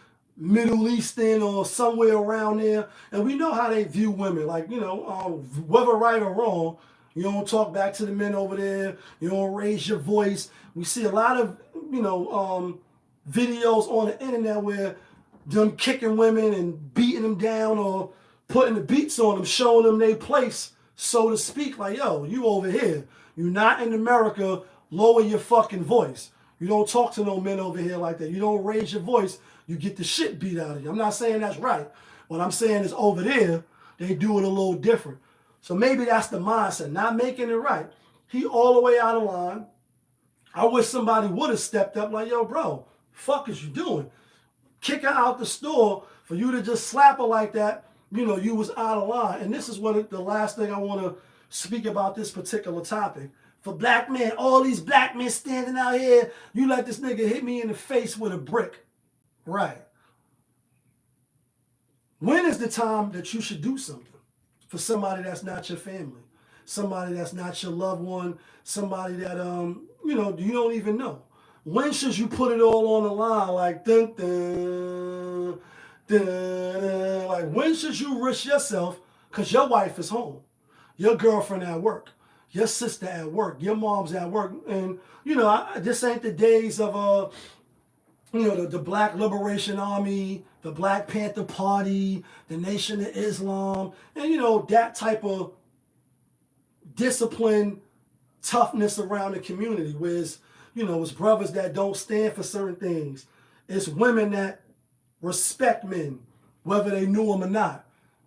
Middle Eastern or somewhere around there. And we know how they view women. Like, you know, whether right or wrong, you don't talk back to the men over there. You don't raise your voice. We see a lot of, you know, videos on the internet where them kicking women and beating them down or putting the beats on them, showing them their place, so to speak. Like, yo, you over here. You're not in America. Lower your fucking voice. You don't talk to no men over here like that. You don't raise your voice, you get the shit beat out of you. I'm not saying that's right. What I'm saying is over there, they do it a little different. So maybe that's the mindset, not making it right. He all the way out of line. I wish somebody would have stepped up like, yo, bro, fuck is you doing? Kick her out the store for you to just slap her like that. You know, you was out of line. And this is what the last thing I want to speak about this particular topic. For black men, all these black men standing out here, you let this nigga hit me in the face with a brick. Right. When is the time that you should do something for somebody that's not your family? Somebody that's not your loved one, somebody that, you know, you don't even know. When should you put it all on the line like, dun, dun, dun, dun. Like, when should you risk yourself because your wife is home, your girlfriend at work, your sister at work, your mom's at work, and, you know, this ain't the days of, you know, the Black Liberation Army, the Black Panther Party, the Nation of Islam, and, you know, that type of discipline, toughness around the community, whereas, you know, it's brothers that don't stand for certain things. It's women that respect men, whether they knew them or not.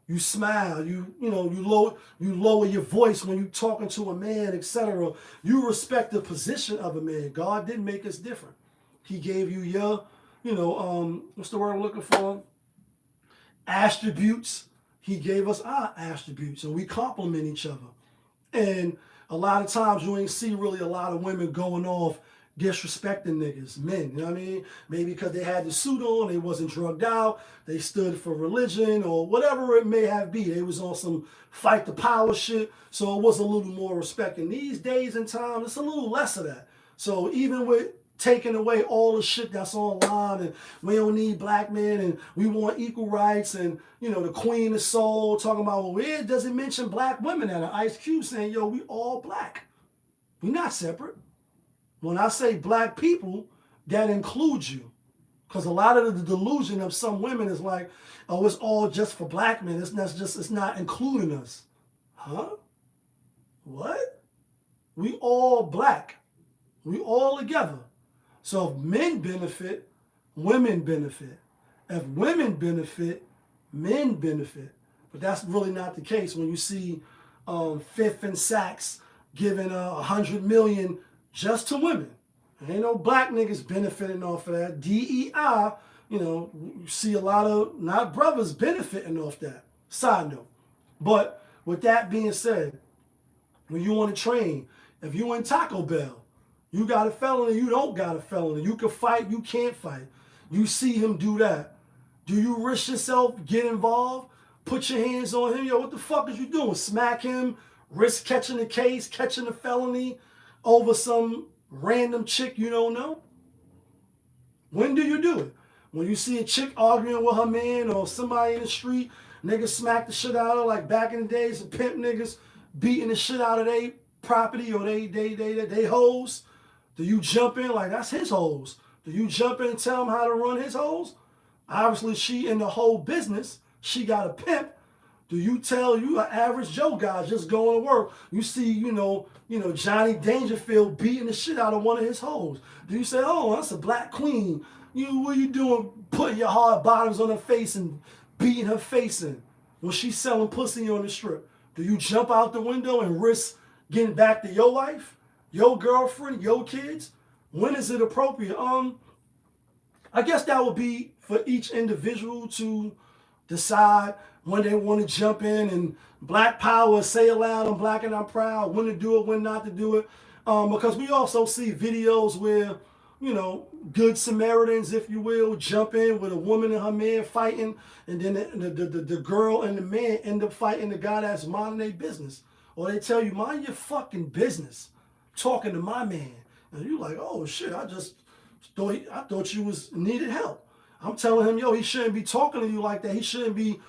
You smile, you lower your voice when you're talking to a man, etc. You respect the position of a man. God didn't make us different. He gave you your, you know, what's the word I'm looking for? Attributes. He gave us our attributes, and we complement each other. And a lot of times you ain't see really a lot of women going off disrespecting niggas, men, you know what I mean? Maybe because they had the suit on, they wasn't drugged out, they stood for religion or whatever it may have been. They was on some fight the power shit, so it was a little more respect. And these days and time, it's a little less of that. So even with taking away all the shit that's online and we don't need black men and we want equal rights and, you know, the Queen of Soul talking about, well, it doesn't mention black women at an Ice Cube saying, yo, we all black. We not separate. When I say black people, that includes you. Because a lot of the delusion of some women is like, oh, it's all just for black men. It's not including us. Huh? What? We all black. We all together. So if men benefit, women benefit. If women benefit, men benefit. But that's really not the case when you see Fifth and Saks giving $100 million just to women. There ain't no black niggas benefiting off of that. DEI, you know, you see a lot of not brothers benefiting off that. Side note. But with that being said, when you want to train, if you in Taco Bell, you got a felony, you don't got a felony. You can fight, you can't fight. You see him do that. Do you risk yourself, get involved, put your hands on him? Yo, what the fuck is you doing? Smack him, risk catching the case, catching the felony over some random chick you don't know? When do you do it? When you see a chick arguing with her man or somebody in the street, niggas smack the shit out of her like back in the days of pimp niggas beating the shit out of their property or they hoes. Do you jump in like that's his hoes? Do you jump in and tell him how to run his hoes? Obviously, she in the whole business. She got a pimp. Do you tell you an average Joe guy just going to work? You see, you know Johnny Dangerfield beating the shit out of one of his hoes. Do you say, oh, that's a black queen? What you doing putting your hard bottoms on her face and beating her face in when she's selling pussy on the strip? Do you jump out the window and risk getting back to your wife, your girlfriend, your kids? When is it appropriate? I guess that would be for each individual to decide when they want to jump in and black power, say it loud, I'm black and I'm proud, when to do it, when not to do it. Because we also see videos where, you know, good Samaritans, if you will, jump in with a woman and her man fighting, and then the girl and the man end up fighting the guy that's minding their business. Or they tell you, mind your fucking business, talking to my man. And you're like, oh shit, I thought you needed help. I'm telling him, yo, he shouldn't be talking to you like that. He shouldn't be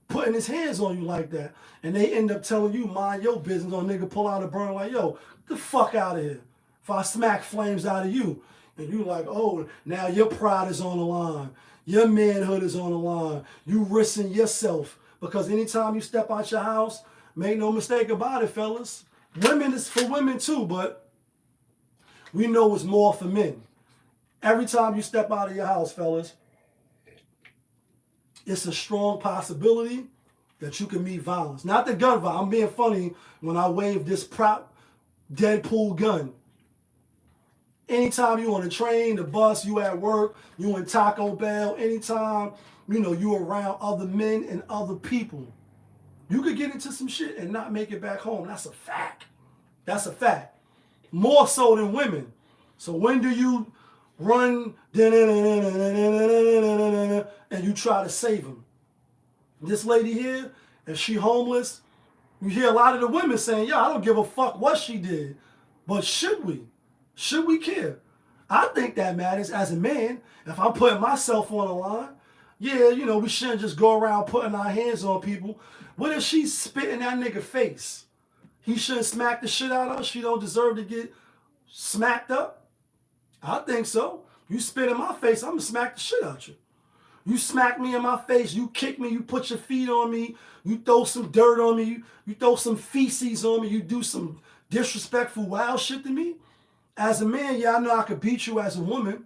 putting his hands on you like that. And they end up telling you, mind your business, or nigga pull out a burner like, yo, get the fuck out of here. If I smack flames out of you. And you like, oh, now your pride is on the line. Your manhood is on the line. You risking yourself. Because anytime you step out your house, make no mistake about it, fellas. Women is for women too, but we know it's more for men. Every time you step out of your house, fellas, it's a strong possibility that you can meet violence. Not the gun violence. I'm being funny when I wave this prop Deadpool gun. Anytime you on a train, the bus, you at work, you in Taco Bell, anytime, you around other men and other people, you could get into some shit and not make it back home. That's a fact. That's a fact. More so than women. So when do you run and you try to save them? This lady here, if she homeless, you hear a lot of the women saying, yo, I don't give a fuck what she did. But should we? Should we care? I think that matters as a man. If I'm putting myself on the line, yeah, we shouldn't just go around putting our hands on people. What if she's spitting that nigga face? He shouldn't smack the shit out of her. She don't deserve to get smacked up. I think so. You spit in my face, I'm gonna smack the shit out you. You smack me in my face, you kick me, you put your feet on me, you throw some dirt on me, you throw some feces on me, you do some disrespectful wild shit to me. As a man, yeah, I know I could beat you. As a woman,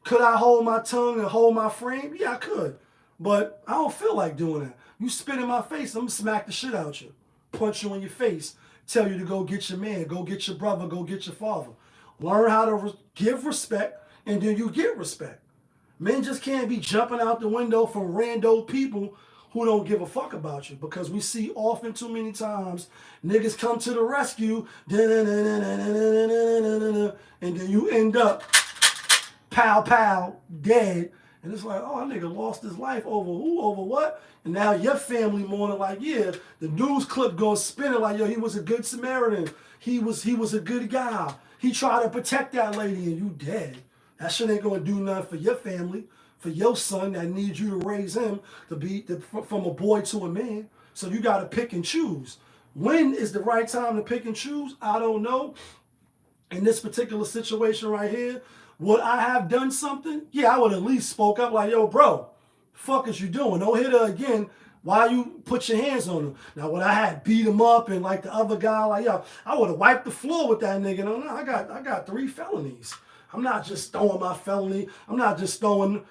could I hold my tongue and hold my frame? Yeah, I could. But I don't feel like doing that. You spit in my face, I'm gonna smack the shit out you. Punch you in your face. Tell you to go get your man, go get your brother, go get your father. Learn how to give respect, and then you get respect. Men just can't be jumping out the window from rando people who don't give a fuck about you, because we see often too many times niggas come to the rescue, and then you end up pow pow dead, and it's like, oh, that nigga lost his life over who, over what? And now your family mourning like, yeah, the news clip goes spinning like, yo, he was a good Samaritan, he was a good guy, he tried to protect that lady, and you dead. That shit ain't gonna do nothing for your family, for your son that needs you to raise him to be from a boy to a man. So you got to pick and choose. When is the right time to pick and choose? I don't know. In this particular situation right here, would I have done something? Yeah, I would at least spoke up like, yo, bro, fuck is you doing? Don't hit her again. Why you put your hands on him? Now, would I have beat him up and like the other guy, like, yo, I would have wiped the floor with that nigga. No, I got 3 felonies. I'm not just throwing my felony. I'm not just throwing,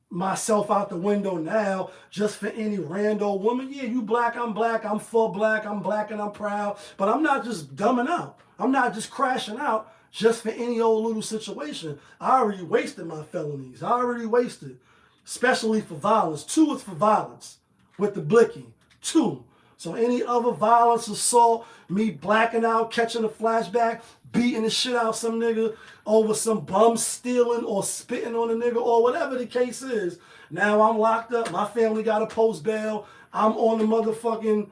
myself out the window now just for any rando woman. Yeah, you black, I'm for black, I'm black and I'm proud. But I'm not just dumbing out. I'm not just crashing out just for any old little situation. I already wasted my felonies. I already wasted, especially for violence. 2 is for violence with the blicky. 2. So any other violence, assault, me blacking out, catching a flashback, beating the shit out some nigga over some bum stealing or spitting on a nigga or whatever the case is. Now I'm locked up. My family got a post bail. I'm on the motherfucking,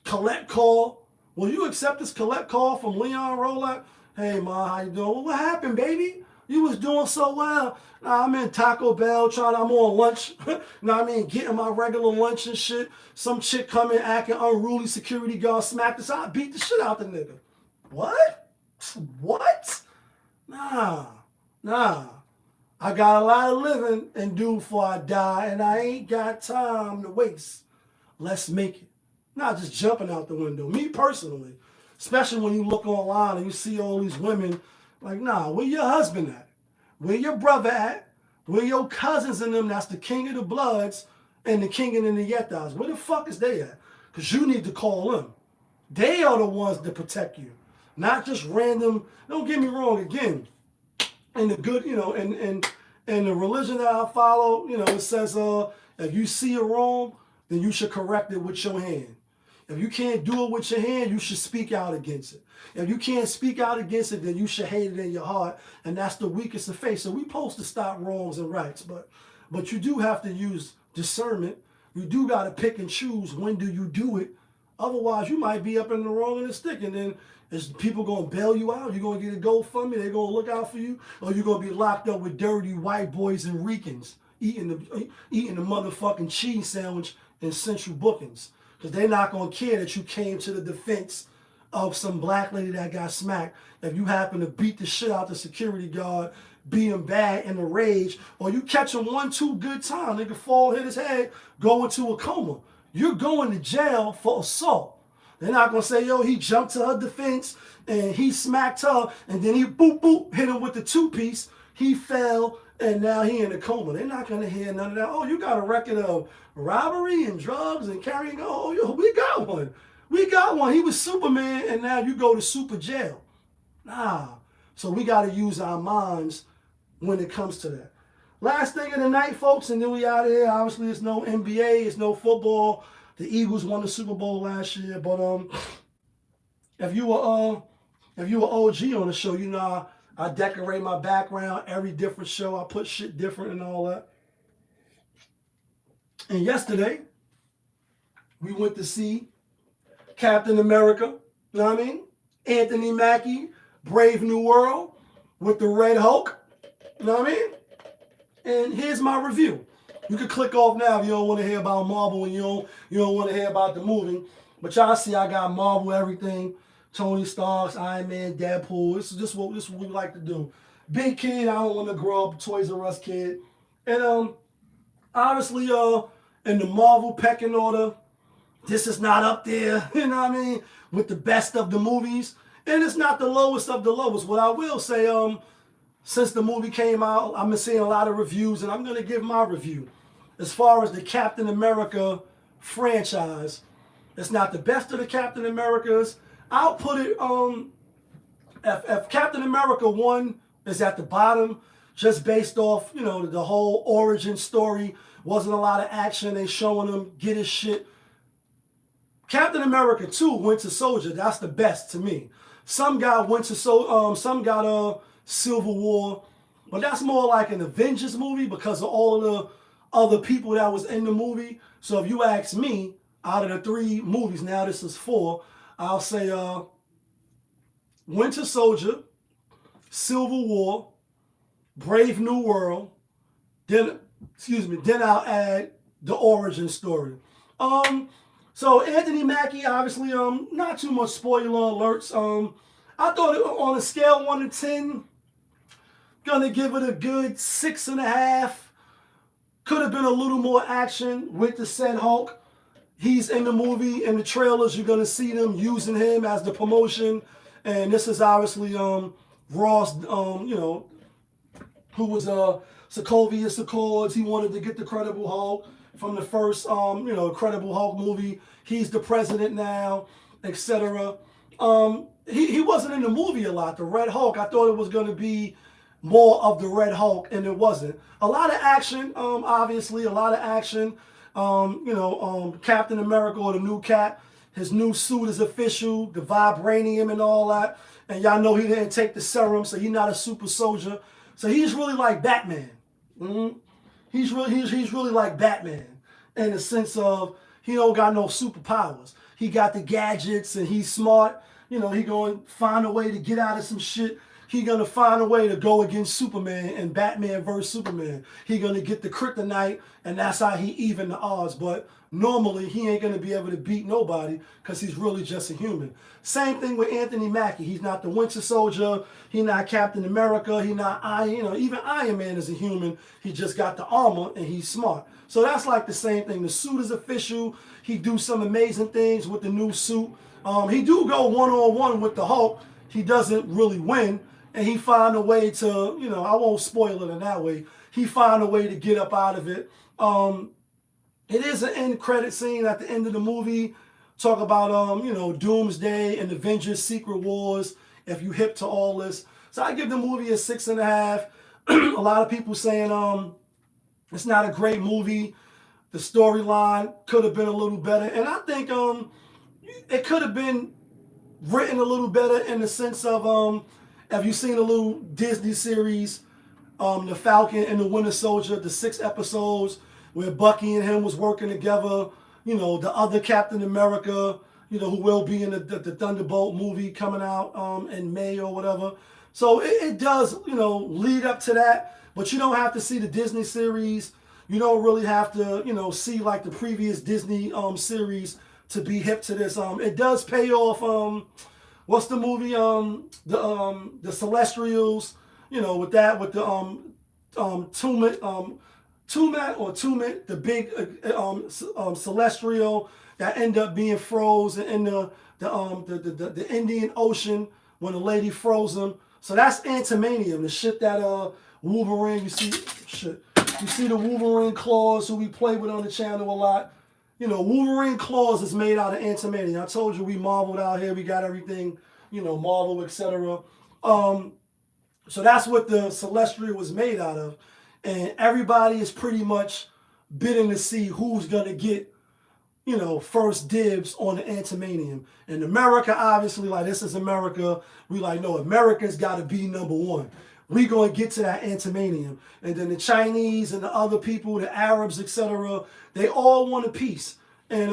collect call. Will you accept this collect call from Leon Rolak? Hey, ma, how you doing? Well, what happened, baby? You was doing so well. Nah, I'm in Taco Bell I'm on lunch. Getting my regular lunch and shit. Some chick come in acting unruly, security guard smacked us out, beat the shit out the nigga. What? What? Nah. I got a lot of living and do before I die, and I ain't got time to waste. Let's make it. Not just jumping out the window. Me personally, especially when you look online and you see all these women, like, nah, where your husband at? Where your brother at? Where your cousins and them, that's the king of the bloods and the king of the yetas? Where the fuck is they at? Because you need to call them. They are the ones that protect you. Not just random, don't get me wrong, again, in the good, and the religion that I follow, it says, if you see it wrong, then you should correct it with your hand. If you can't do it with your hand, you should speak out against it. If you can't speak out against it, then you should hate it in your heart, and that's the weakest of faith. So we're supposed to stop wrongs and rights, but you do have to use discernment. You do got to pick and choose when do you do it. Otherwise, you might be up in the wrong and the stick, and then is people going to bail you out? You're going to get a GoFundMe? They're going to look out for you? Or you're going to be locked up with dirty white boys and Ricans eating the motherfucking cheese sandwich in Central Bookings? Because they're not going to care that you came to the defense of some black lady that got smacked. If you happen to beat the shit out the security guard, beat him bad in a rage, or you catch him 1-2 good time, nigga fall, hit his head, go into a coma. You're going to jail for assault. They're not gonna say, yo, he jumped to her defense and he smacked her, and then he boop boop hit him with the 2-piece. He fell, and now he in a coma. They're not gonna hear none of that. Oh, you got a record of robbery and drugs and carrying. Oh, yo, we got one. We got one. He was Superman, and now you go to super jail. Nah. So we got to use our minds when it comes to that. Last thing of the night, folks, and then we out of here. Obviously, it's no NBA, it's no football. The Eagles won the Super Bowl last year, but if you were OG on the show, you know I decorate my background every different show. I put shit different and all that. And yesterday, we went to see Captain America, you know what I mean? Anthony Mackie, Brave New World with the Red Hulk, you know what I mean? And here's my review. You can click off now if you don't want to hear about Marvel and you don't want to hear about the movie. But y'all see I got Marvel everything. Tony Stark, Iron Man, Deadpool. This is what we like to do. Big kid, I don't want to grow up Toys R Us kid. And obviously in the Marvel pecking order, this is not up there, you know what I mean, with the best of the movies. And it's not the lowest of the lowest. What I will say, since the movie came out, I've been seeing a lot of reviews, and I'm going to give my review. As far as the Captain America franchise, it's not the best of the Captain Americas. I'll put it, if Captain America 1 is at the bottom, just based off, you know, the whole origin story, wasn't a lot of action, they showing him get his shit. Captain America 2, Winter Soldier, that's the best to me. Some got Civil War, but that's more like an Avengers movie because of all of the other people that was in the movie. So if you ask me, out of the 3 movies, now this is 4, I'll say Winter Soldier, Civil War, Brave New World, then I'll add the origin story. So Anthony Mackie, obviously, not too much spoiler alerts. I thought on a scale of 1 to 10, gonna give it a good 6.5. Could have been a little more action with the said Hulk. He's in the movie, in the trailers, you're gonna see them using him as the promotion. And this is obviously Ross, you know, who was Sokovia Accords. He wanted to get the Incredible Hulk from the first, you know, Incredible Hulk movie. He's the president now, etc. He wasn't in the movie a lot. The Red Hulk, I thought it was going to be more of the Red Hulk, and it wasn't. A lot of action, obviously, a lot of action. You know, Captain America or the new Cap, his new suit is official, the vibranium and all that. And y'all know he didn't take the serum, so he's not a super soldier. So he's really like Batman. He's really like Batman in the sense of he don't got no superpowers. He got the gadgets and he's smart. You know, he going to find a way to get out of some shit. He going to find a way to go against Superman and Batman versus Superman. He going to get the kryptonite, and that's how he even the odds. But normally, he ain't going to be able to beat nobody because he's really just a human. Same thing with Anthony Mackie. He's not the Winter Soldier. He's not Captain America. He's not Iron, you know, even Iron Man is a human. He just got the armor, and he's smart. So that's like the same thing. The suit is official. He do some amazing things with the new suit. He do go one-on-one with the Hulk. He doesn't really win. And he find a way to, you know, I won't spoil it in that way. He find a way to get up out of it. It is an end credit scene at the end of the movie. Talk about, you know, Doomsday and Avengers Secret Wars, if you hip to all this. So I give the movie a 6.5. A lot of people saying it's not a great movie. The storyline could have been a little better. And I think it could have been written a little better in the sense of, have you seen a little Disney series, The Falcon and the Winter Soldier, the 6 episodes where Bucky and him was working together, you know, the other Captain America, you know, who will be in the Thunderbolt movie coming out in May or whatever. So it does, you know, lead up to that, but you don't have to see the Disney series. You don't really have to, you know, see like the previous Disney series to be hip to this. It does pay off, what's the movie? The Celestials, you know, with that, with the Tumit, the big celestial that end up being frozen in the the Indian Ocean when the lady froze him. So that's antimanium, the shit that Wolverine, you see the Wolverine claws who we play with on the channel a lot. You know, Wolverine claws is made out of antimanium. I told you we marveled out here. We got everything, you know, Marvel, etc. So that's what the Celestial was made out of. And everybody is pretty much bidding to see who's going to get, you know, first dibs on the antimanium. And America, obviously, like, this is America. We like, no, America's got to be number one. We going to get to that antimanium. And then the Chinese and the other people, the Arabs, etc., they all want a piece. And,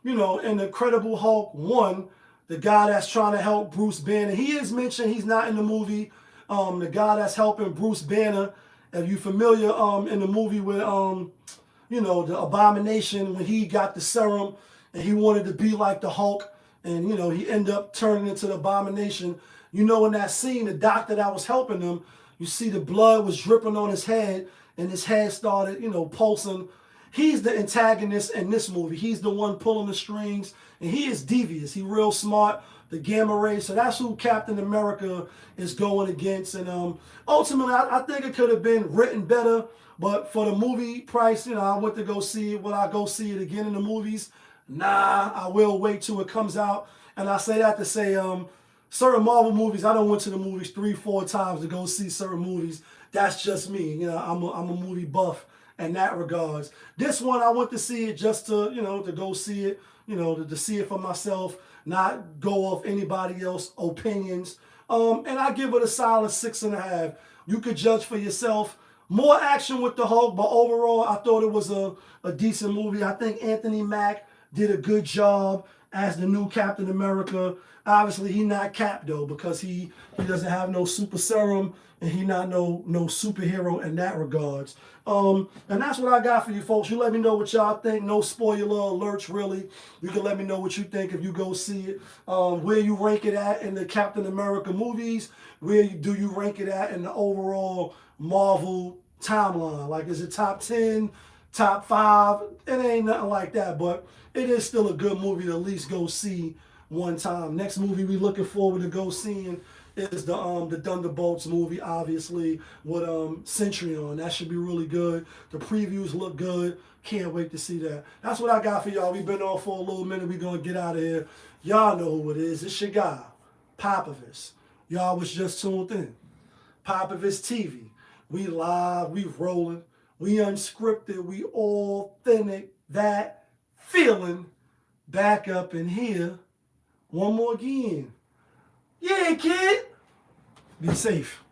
you know, in the Incredible Hulk 1, the guy that's trying to help Bruce Banner, he is mentioned, he's not in the movie. The guy that's helping Bruce Banner, if you're familiar in the movie with, you know, the Abomination, when he got the serum and he wanted to be like the Hulk, and, you know, he ended up turning into the Abomination. You know, in that scene, the doctor that was helping him, you see the blood was dripping on his head and his head started, you know, pulsing. He's the antagonist in this movie. He's the one pulling the strings, and he is devious. He's real smart, the gamma ray. So that's who Captain America is going against. And ultimately, I think it could have been written better. But for the movie price, you know, I went to go see it. Will I go see it again in the movies? Nah, I will wait till it comes out. And I say that to say certain Marvel movies, I done went to the movies 3-4 times to go see certain movies. That's just me. You know, I'm a movie buff in that regards. This one, I went to see it just to, you know, to go see it, you know, to see it for myself, not go off anybody else's opinions. And I give it a solid 6.5. You could judge for yourself. More action with the Hulk, but overall, I thought it was a decent movie. I think Anthony Mack did a good job as the new Captain America. Obviously, he not Cap, though, because he doesn't have no super serum, and he not no superhero in that regards. And that's what I got for you folks. You let me know what y'all think. No spoiler alerts, really. You can let me know what you think if you go see it. Where you rank it at in the Captain America movies. Where do you rank it at in the overall Marvel timeline? Like, is it top 10, top 5? It ain't nothing like that, but it is still a good movie to at least go see one time. Next movie we looking forward to go seeing is the Thunderbolts movie, obviously, with Centurion. That should be really good. The previews look good. Can't wait to see that. That's what I got for y'all. We've been on for a little minute. We're going to get out of here. Y'all know who it is. It's your guy, Popovich. Y'all was just tuned in. Popovich TV. We live, we rolling, we unscripted, we authentic. That feeling back up in here. One more again. Yeah, kid. Be safe.